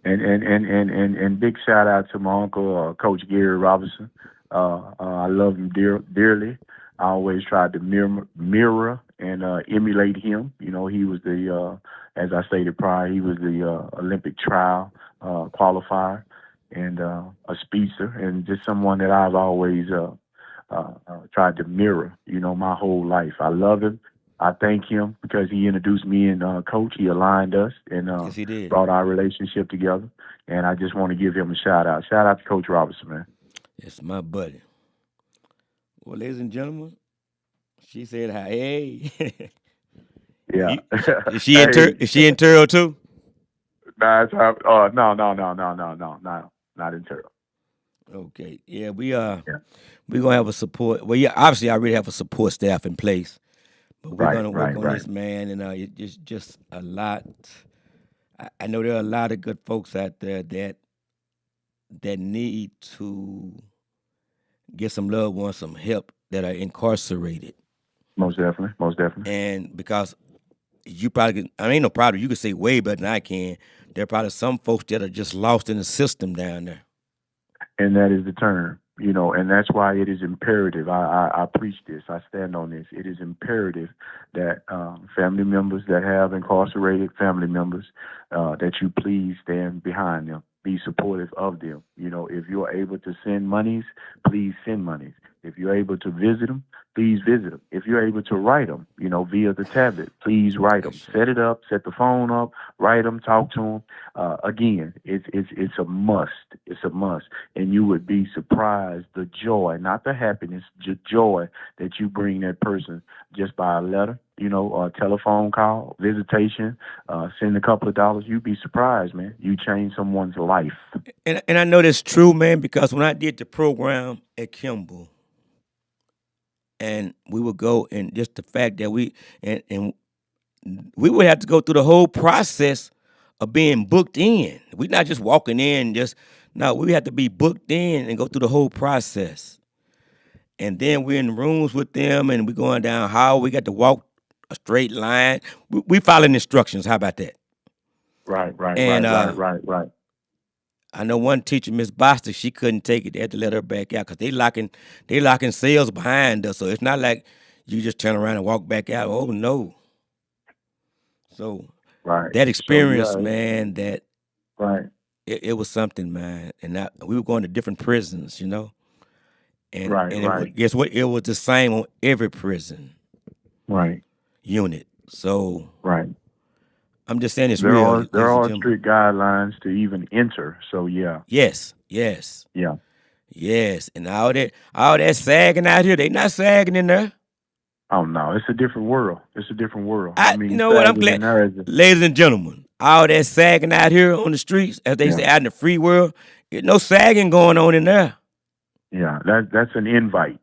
And big shout out to my uncle, Coach Gary Robinson. I love him dearly. I always tried to mirror and emulate him. He was as I stated prior, he was the Olympic trial qualifier and a speedster, and just someone that I've always tried to mirror. My whole life. I love him. I thank him because he introduced me and Coach. He aligned us and Yes, he did. brought our relationship together. And I just want to give him a shout out. Shout out to Coach Robinson, man. It's my buddy. Well, ladies and gentlemen, she said hi. Hey. Yeah. Is she Hey, is she in Terrell too? no, no, not in Terrell. Okay. Yeah, Yeah. we're gonna have a support. Well, yeah, obviously I already have a support staff in place, but we're Right, gonna work right, on right. this man, and it's just a lot. I know there are a lot of good folks out there that need to get some loved ones some help that are incarcerated, Most definitely, most definitely. and because you probably I ain't no problem. You can say way better than I can. There are probably some folks that are just lost in the system down there. And that is the term, and that's why it is imperative. I preach this. I stand on this. It is imperative that family members that have incarcerated family members, that you please stand behind them. be supportive of them. If you're able to send monies, please send monies. If you're able to visit them, please visit them. If you're able to write them, via the tablet, please write them. Yes, sir. Set it up, set the phone up, write them, talk to them. Again, it's a must. It's a must, and you would be surprised the joy, not the happiness, the joy that you bring that person just by a letter, or a telephone call, visitation, send a couple of dollars. You'd be surprised, man. You change someone's life. And I know that's true, man, because when I did the program at Kimball, and we would go, and just the fact that and we would have to go through the whole process of being booked in. We're not just walking in, just no. We have to be booked in and go through the whole process. And then we're in rooms with them, and we're going down how we got to walk a straight line. We following instructions. How about that? Right, right, And right, right, right, right. I know one teacher, Miss Bostic, she couldn't take it. They had to let her back out because they locking sales behind us. So it's not like you just turn around and walk back out. Oh no. So Right. that So experience, yeah, man, that right, it was something, man. And we were going to different prisons, and right, right, guess what? It was the same on every prison right, unit. So right. I'm just saying it's There real, are there ladies and are gentlemen. strict guidelines to even enter. So yeah, Yes, yes, yeah. yes. And all that sagging out here, they not sagging in there. Oh no, it's a different world. It's a different world. I You mean, know what? I'm sagging in glad, there is ladies and gentlemen, all that sagging out here on the streets, as they yeah, say out in the free world, there's no sagging going on in there. yeah. That's an invite.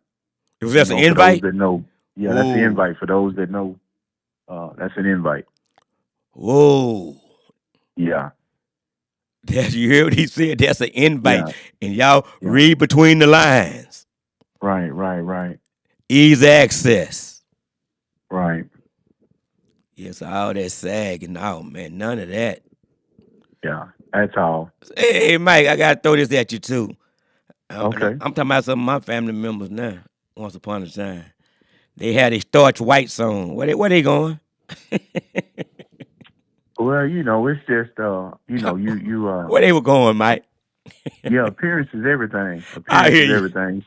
It was just an For those invite. that know. Yeah, that's the Whoa, invite for those that know. That's an invite. whoa. Yeah, You hear what he said? That's an invite. yeah, And y'all yeah. read between the lines. Right, right, right, Easy access. right. Yes, all that sagging. Oh, man, none of that. Yeah, that's all. Hey, Mike, I got to throw this at you, too. Okay. I'm talking about some of my family members now. Once upon a time, they had a starch whites on. Where they going? Well, it's just you Where they were going, Mike? yeah, appearance is everything. I Appearance hear is you. everything.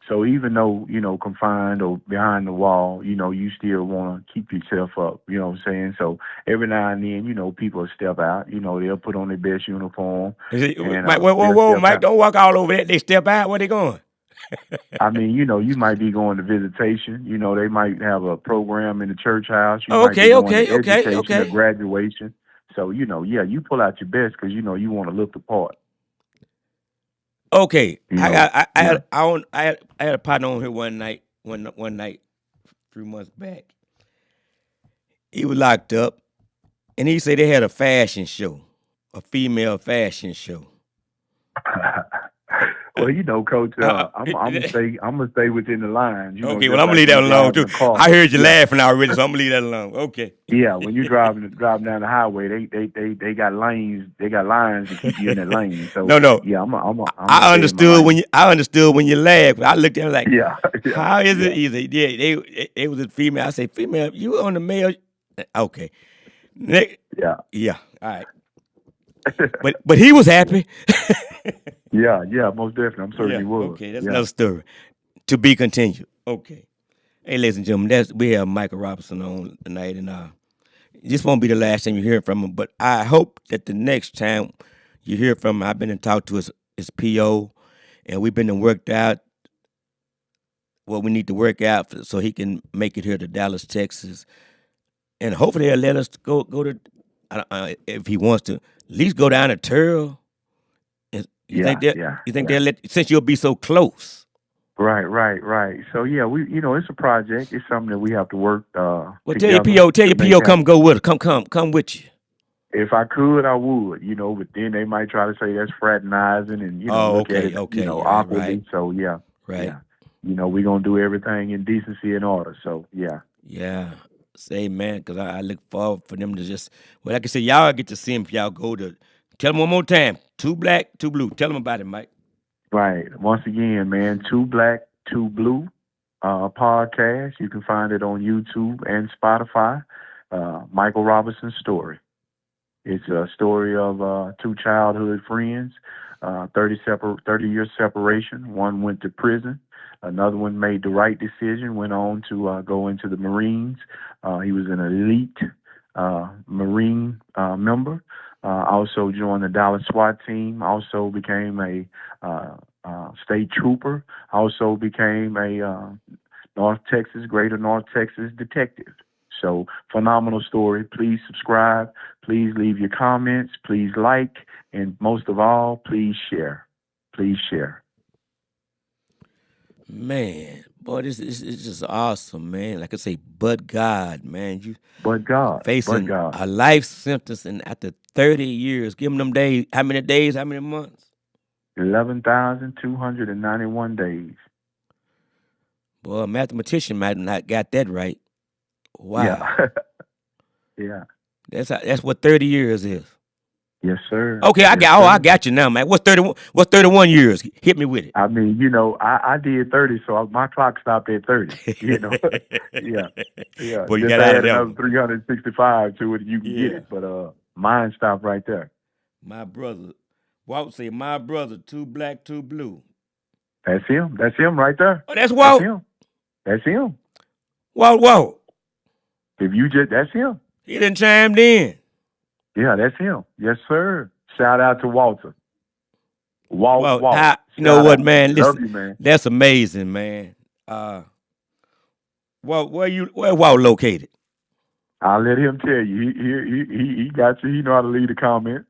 So even though, confined or behind the wall, you still want to keep yourself up, you know what I'm saying? So every now and then, people will step out, they'll put on their best uniform and Mike, whoa, whoa, they'll whoa, step Mike, out. don't walk all over that. They step out. Where they going? I mean, you might be going to visitation, they might have a program in the church house, you Oh, might be okay, going okay, to okay, education or okay. graduation. So, yeah, you pull out your best because, you want to look the part, Okay, you know. Yeah. I had a partner on here one night, one night, 3 months back. He was locked up, and he said they had a fashion show, a female fashion show. Well, Coach, Uh, I'm gonna stay within the lines. okay, well Just I'm gonna like leave when that you're alone driving too. a car. I heard you Yeah, laughing already, so I'm gonna leave that alone. Okay. yeah. When you're driving down the highway, they got lanes. They got lines to keep you in that lane. So No, no. yeah, I'm gonna I stay in my understood lane. when you laughed. I looked at him like, Yeah, yeah, how is it yeah. easy? Yeah, they was a female. I say, female, you on the male? Okay. Next, Yeah. yeah. All right. But he was happy. Yeah, yeah, most definitely. I'm certain Yeah. he was. Okay. That's Yeah. another story. To be continued. Okay. Hey, ladies and gentlemen, we have Michael Robinson on tonight, and this won't be the last time you hear from him. But I hope that the next time you hear from him, I've been in talk to his PO, and we've been and worked out what we need to work out so he can make it here to Dallas, Texas, and hopefully they'll let us go to if he wants to at least go down to Turl. You think Yeah, that yeah, you think yeah. they'll let, since you'll be so close? Right, right, right. So yeah, it's a project. It's something that we have to work Well, together tell to your make PO happen. come go with her. Come with you. If I could, I would, but then they might try to say that's fraternizing and, Oh, look at okay, it, okay, yeah, right, awkwardly. So, yeah, right, yeah. We're going to do everything in decency and order. So, yeah. yeah. Say, man, because I look forward for them to just, well, like I said, y'all get to see him if y'all go to, tell them one more time, Two Black, Two Blue. Tell them about it, Mike. Right. Once again, man, Two Black, Two Blue podcast. You can find it on YouTube and Spotify. Michael Robinson Story. It's a story of two childhood friends, 30 year separation. One went to prison. Another one made the right decision, went on to go into the Marines. He was an elite Marine member. Also joined the Dallas SWAT team. Also became a state trooper. Also became a Greater North Texas detective. So phenomenal story. Please subscribe. Please leave your comments. Please like. And most of all, please share. Please share. Man, boy, this is just awesome, man. Like I say, but God, man, you But God. But facing God. a life sentence, and after 30 years, give them days. How many days? How many months? 11,291 days. Boy, a mathematician might not got that right. Wow, Yeah. Yeah. that's what 30 years is. Yes, sir. Okay, Yes, I sir. got you now, man. What's 31? What's 31 years? Hit me with it. I mean, I did 30, so my clock stopped at 30. Yeah, yeah. Boy, you Just got out of add that another one. 365 to it, you can get Yeah, it. But mine stopped right there. my brother. Walt say, my brother, two black, two blue. That's him. That's him right there. Oh, that's That's Walt. him. That's him. Walt. That's him. He done chimed in. Yeah, that's him. Yes, sir. Shout out to Walter. Walt. You know Shout what, out. man? Love Listen, you, man. that's amazing, man. Walt, where Walt located? I'll let him tell you. He got you. He know how to lead a comment.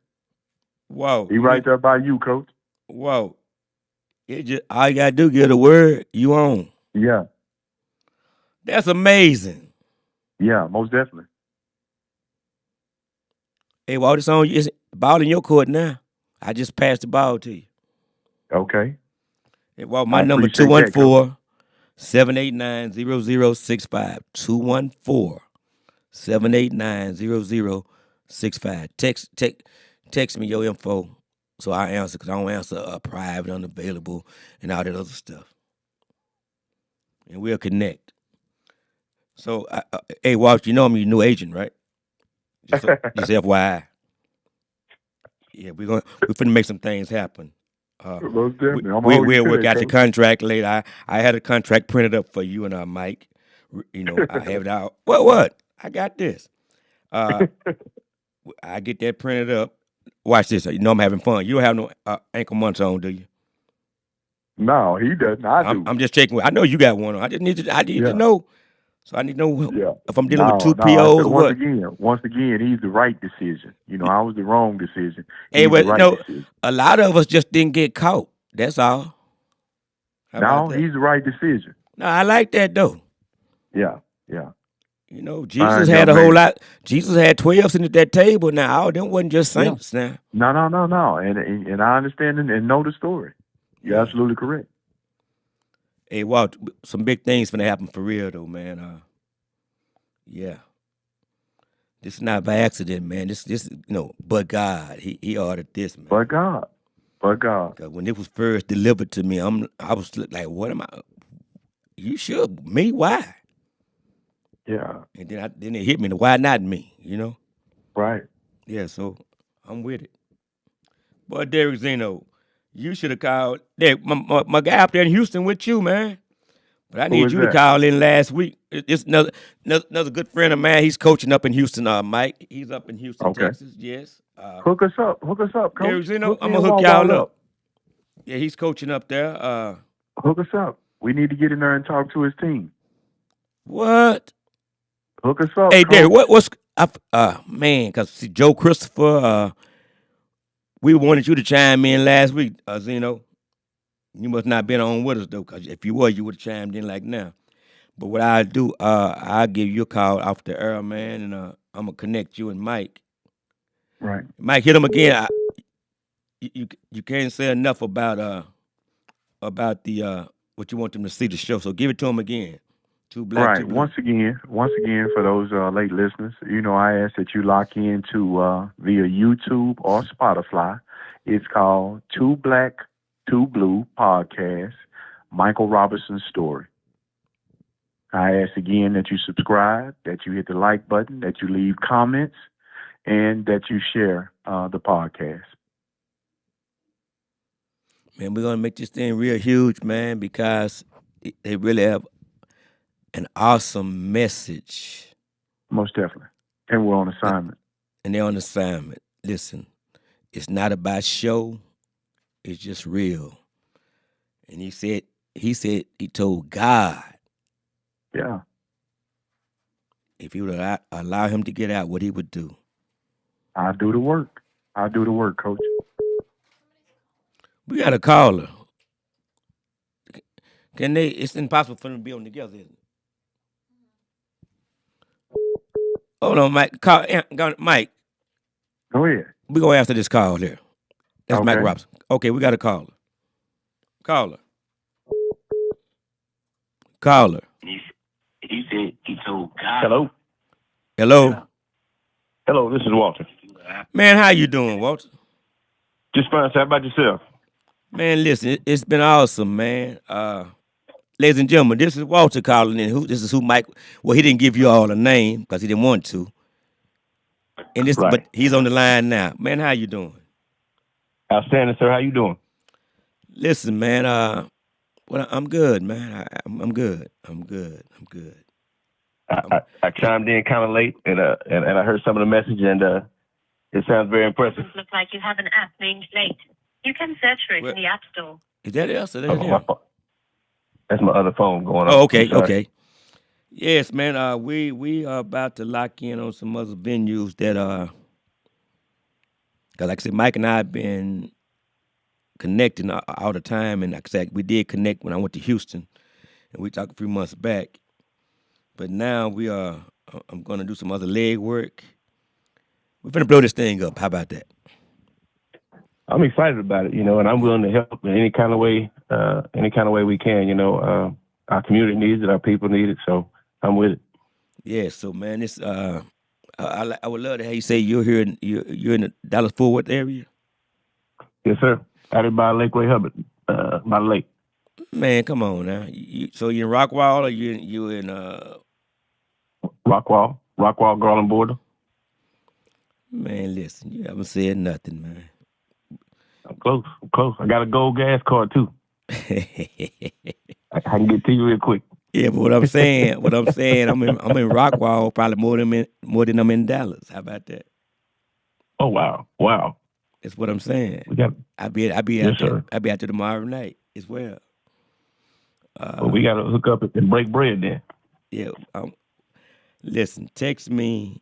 Walt, He right there by you, Coach. Walt. It just all you gotta do get a word, you on. Yeah. That's amazing. Yeah, most definitely. Hey, Walt, it's on you. It's ball in your court now. I just passed the ball to you. Okay. Hey, Walt, my I number appreciate that, Coach. 214-789-0065. 214-789-0065. Text me your info so I answer, because I don't answer private, unavailable, and all that other stuff. And we'll connect. So, hey, Walt, you know I'm your new agent, right? Just FYI. Yeah, we're finna make some things happen. Most definitely. I'm gonna hold you We'll to work that, out the Coach. contract later. I had a contract printed up for you and Mike. I have it out. What? I got this. Uh, I get that printed up. Watch this. You know I'm having fun. You don't have no ankle months on, do you? No, he doesn't. I do. I'm just checking. I know you got one on. I need to Yeah. know. So I need to know Yeah. if I'm dealing with two No. I POs said or once what. again, he's the right decision. I was the wrong decision. Hey, He's the well, right decision. a lot of us just didn't get caught. That's all. How about No, that? he's the right decision. No, I like that though. Yeah. Yeah. Jesus Fine had young a whole man. lot. Jesus had 12 sitting at that table. Now, all them wasn't just Yeah. saints. Now, No. And I understand and know the story. You're yeah. absolutely correct. Hey, Walt, some big things finna happen for real though, man. Yeah, this is not by accident, man. This but God, He ordered this, man. But God. Because when it was first delivered to me, I was like, what am I? You sure? Me? Why? Yeah. And then it hit me. Why not me? Right. Yeah. So I'm with it. Boy, Derek Zeno, you should have called. Derek, my guy up there in Houston with you, man. But I Who need is you to that? call in last week. It's another good friend of mine. He's coaching up in Houston, Mike. He's up in Houston, Okay. Texas. Yes. Hook us up, Coach. Derek Zeno, Hook I'm me gonna and hook Walt y'all up. up. Yeah, he's coaching up there. Hook us up. We need to get in there and talk to his team. What? Hook us up, Hey, Derek, Coach. what's man? Because see, Joe Christopher, we wanted you to chime in last week, Zeno. You must not been on with us though, because if you were, you would have chimed in like now. But what I do, I'll give you a call off the air, man, and I'm gonna connect you and Mike. Right. Mike, hit him again. You can't say enough about the what you want them to see the show. So give it to him again. Two black, two Right. blue. Once again, for those late listeners, I ask that you lock into via YouTube or Spotify. It's called Two Black, Two Blue Podcast, Michael Robertson's Story. I ask again that you subscribe, that you hit the like button, that you leave comments, and that you share the podcast. Man, we're gonna make this thing real huge, man, because they really have an awesome message, Most definitely. And we're on assignment. and they're on assignment. Listen, it's not about show; it's just real. And he told God Yeah. if he would allow him to get out, what he would do. I do the work. I do the work, Coach. We got a caller. Can they? It's impossible for them to be on together, isn't it? Hold on, Mike. Mike, Go ahead. we gonna answer this call here. That's Mike Okay. Robson. Okay, we got a caller. Caller. Caller. He said he told God. Hello. Hello. Hello, this is Walter. Man, how you doing, Walter? Just fine, sir. How about yourself? Man, listen, it's been awesome, man. Ladies and gentlemen, this is Walter calling in. This is who Mike. Well, he didn't give you all a name because he didn't want to. And this, Right. but he's on the line now. Man, how you doing? Outstanding, sir. How you doing? Listen, man. Well, I'm good, man. I'm good. I'm good. I chimed in kind of late, and I heard some of the message, and it sounds very impressive. Looks like you have an app named Late. You can search for it Well- in the App Store. Is that us? Or that Oh, him? that's my other phone going on. Oh, okay, I'm sorry. okay. Yes, man. We are about to lock in on some other venues that cause like I said, Mike and I have been connecting all the time, and like I said, we did connect when I went to Houston, and we talked a few months back. But now we are. I'm going to do some other leg work. We're gonna blow this thing up. How about that? I'm excited about it, and I'm willing to help in any kind of way we can. Our community needs it, our people need it, so I'm with it. Yeah. So, man, this I would love to have you say you're here. You're in the Dallas Fort Worth area. Yes, sir. Out by Lakeway Hubbard, by the lake. Man, come on now. So you're in Rockwall or you in Rockwall, Garland border. Man, listen, you haven't said nothing, man. I'm close. I got a gold gas card too. I can get to you real quick. Yeah, but what I'm saying, I'm in Rockwall probably more than I'm in Dallas. How about that? Oh wow. That's what I'm saying. We got. I'll be Yes, out there. sir. I'll be out there tomorrow night as well. Well, we got to hook up and break bread then. Yeah. Listen, text me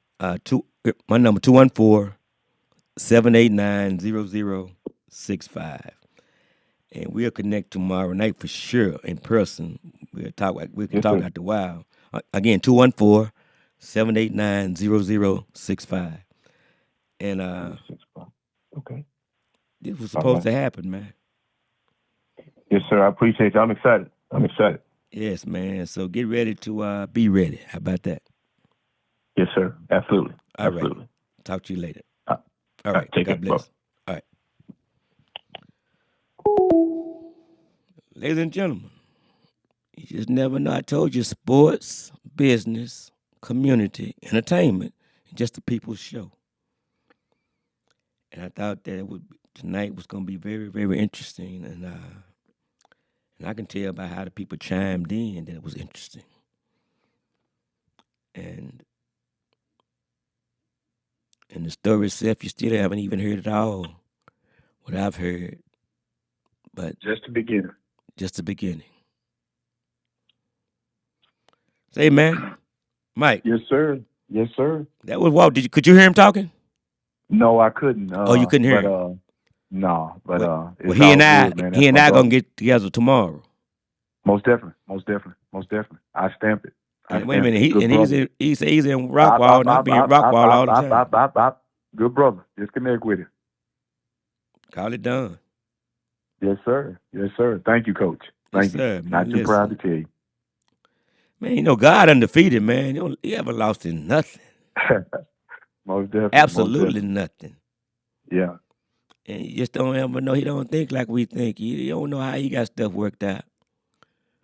my number 214-789-0065. And we'll connect tomorrow night for sure in person. We can talk Yes, sir. after a while. Again, 214-789-0065. And Okay. this was supposed to happen, man. Yes, sir. I appreciate you. I'm excited. Yes, man. So get ready to be ready. How about that? Yes, sir. Absolutely. All right. Absolutely. Talk to you later. All All right. take God care, bless. All right. Ladies and gentlemen, you just never know. I told you sports, business, community, entertainment, and just the people's show. And I thought that tonight was going to be very, very interesting. And I can tell by how the people chimed in that it was interesting. And the story itself, you still haven't even heard it all, what I've heard. But Just the beginning. just the beginning. Say, man, Mike, Yes, sir. Yes, sir. that was Walt. Could you hear him talking? No, I couldn't. Oh, you couldn't hear but, him? No, but Well, it's he all and I, good, man. he and That's I my gonna brother. get together tomorrow. Most definitely. I stamp it. And wait a minute, Good he's brother. in Rockwall, and I'll be in Rockwall all the time. Good brother. Just connect with him. Call it done. Yes, sir. Yes, sir. Thank you, Coach. Yes, Thank you. sir, man. Not too Listen. proud to tell you. Man, God undefeated, man. He haven't lost in nothing. Most definitely. Absolutely nothing. Yeah. And you just don't ever know. He don't think like we think. You don't know how he got stuff worked out.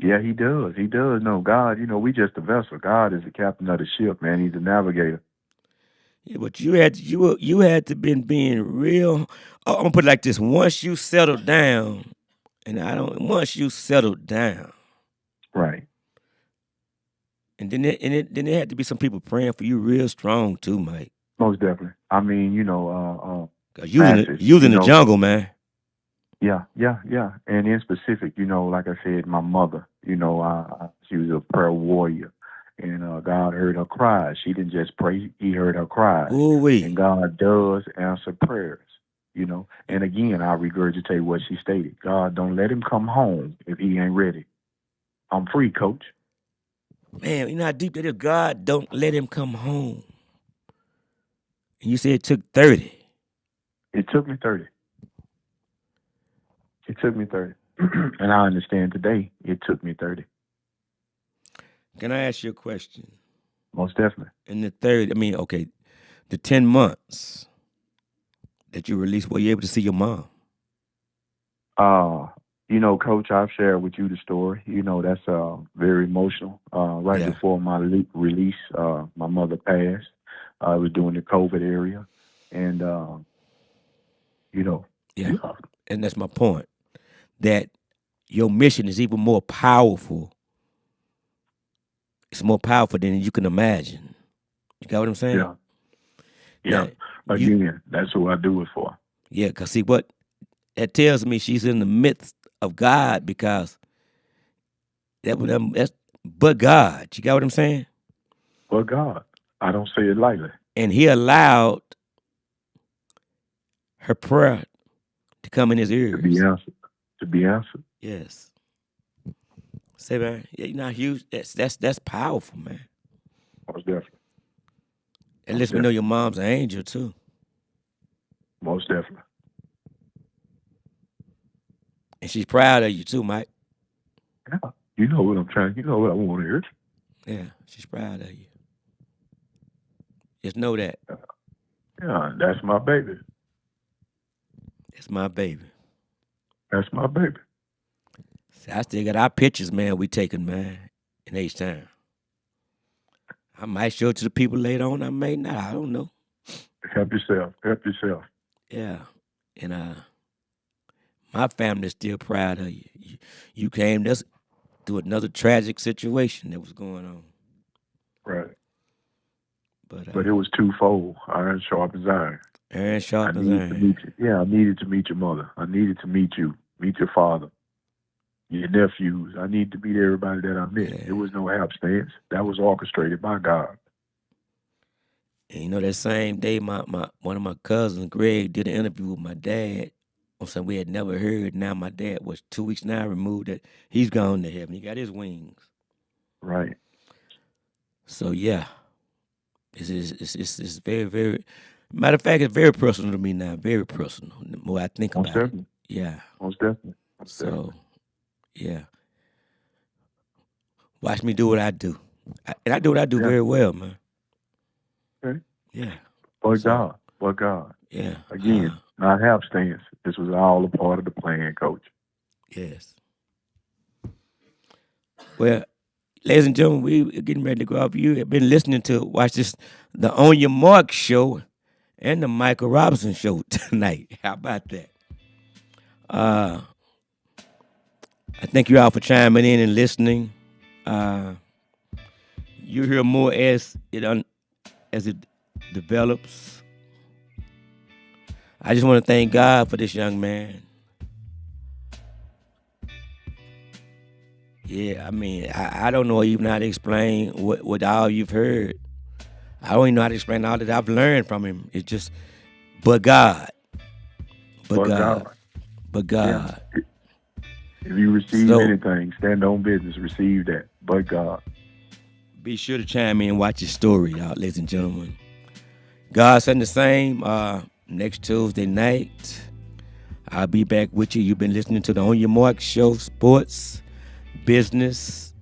Yeah, he does. He does. No, God, we just a vessel. God is the captain of the ship, man. He's the navigator. Yeah, but you had to been being real. I'm gonna put it like this: once you settle down, once you settle down, Right. and then there had to be some people praying for you real strong too, Mike. Most definitely. I mean, 'Cause masses, you was in the jungle, man. Yeah, yeah, yeah. And in specific, like I said, my mother, she was a prayer warrior. And God heard her cries. She didn't just pray, He heard her cries. Ooh And wee. God does answer prayers. And again, I regurgitate what she stated. God, don't let him come home if he ain't ready. I'm free, coach. Man, you know how deep that is? God don't let him come home. And you said it took 30. It took me 30. It took me 30. And I understand today it took me 30. Can I ask you a question? Most definitely. In the 30, the 10 months that you released, were you able to see your mom? Coach, I've shared with you the story. That's very emotional. Right Yeah. before my release, my mother passed. I was doing the COVID area. And, Yeah. yeah, And that's my point. That your mission is even more powerful. It's more powerful than you can imagine. You got what I'm saying? yeah, yeah. Now, you, Again, that's who I do it for. yeah, because see what that tells me, she's in the midst of God, because that's but God. You got what I'm saying? But God, I don't say it lightly. And He allowed her prayer to come in His To be ears. answered. To be answered. Yes. Say, man, yeah, you know how huge that's powerful, man. Most definitely. And lets me know your mom's an angel too. Most definitely. And she's proud of you too, Mike. Yeah. You know what I'm trying. You know what I want to hear. Yeah, she's proud of you. Just know that. Yeah, that's my baby. It's my baby. That's my baby. See, I still got our pictures, man, we taking, man, in H-Town. I might show it to the people later on. I may not. I don't know. Help yourself. Help yourself. Yeah. And my family's still proud of you. You came just through another tragic situation that was going on. Right. But it was twofold. Iron sharpens iron. Iron sharpens I needed to iron. meet you. Yeah, I needed to meet your mother. I needed to meet you. Meet your father. Your nephews. I need to meet everybody that I met. Yeah. There was no happenstance. That was orchestrated by God. And you know, that same day, my one of my cousins, Greg, did an interview with my dad on something we had never heard. Now my dad was 2 weeks now removed. That he's gone to heaven. He got his wings. Right. So yeah, it's very, very. Matter of fact, it's very personal to me now. Very personal. The more I think Most about definitely. it, yeah. Most definitely. Most So definitely. yeah, watch me do what I do, and I do what I do Yeah. very well, man. Okay. Yeah, But So- God. But God. yeah. Again, not happenstance. This was all a part of the plan, Coach. Yes. Well, ladies and gentlemen, we're getting ready to go off. You have been listening to watch this, the On Your Mark show and the Michael Robinson show tonight. How about that? I thank you all for chiming in and listening. You hear more as it develops. I just want to thank God for this young man. Yeah, I mean, I don't know even how to explain what all you've heard. I don't even know how to explain all that I've learned from him. It's just, but God. But God. But God. Yeah. If you receive So- anything, stand on business, receive that. But God. Be sure to chime in and watch his story, y'all, ladies and gentlemen. God said the same next Tuesday night. I'll be back with you. You've been listening to the On Your Mark show, sports, business,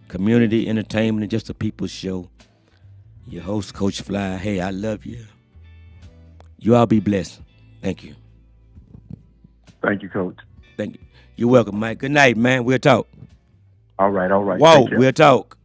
community, entertainment, and just a people's show. Your host, Coach Fly. Hey, I love you. You all be blessed. Thank you. Thank you, Coach. Thank you. You're welcome, Mike. Good night, man. We'll talk. All right. Whoa, Take care. we'll talk.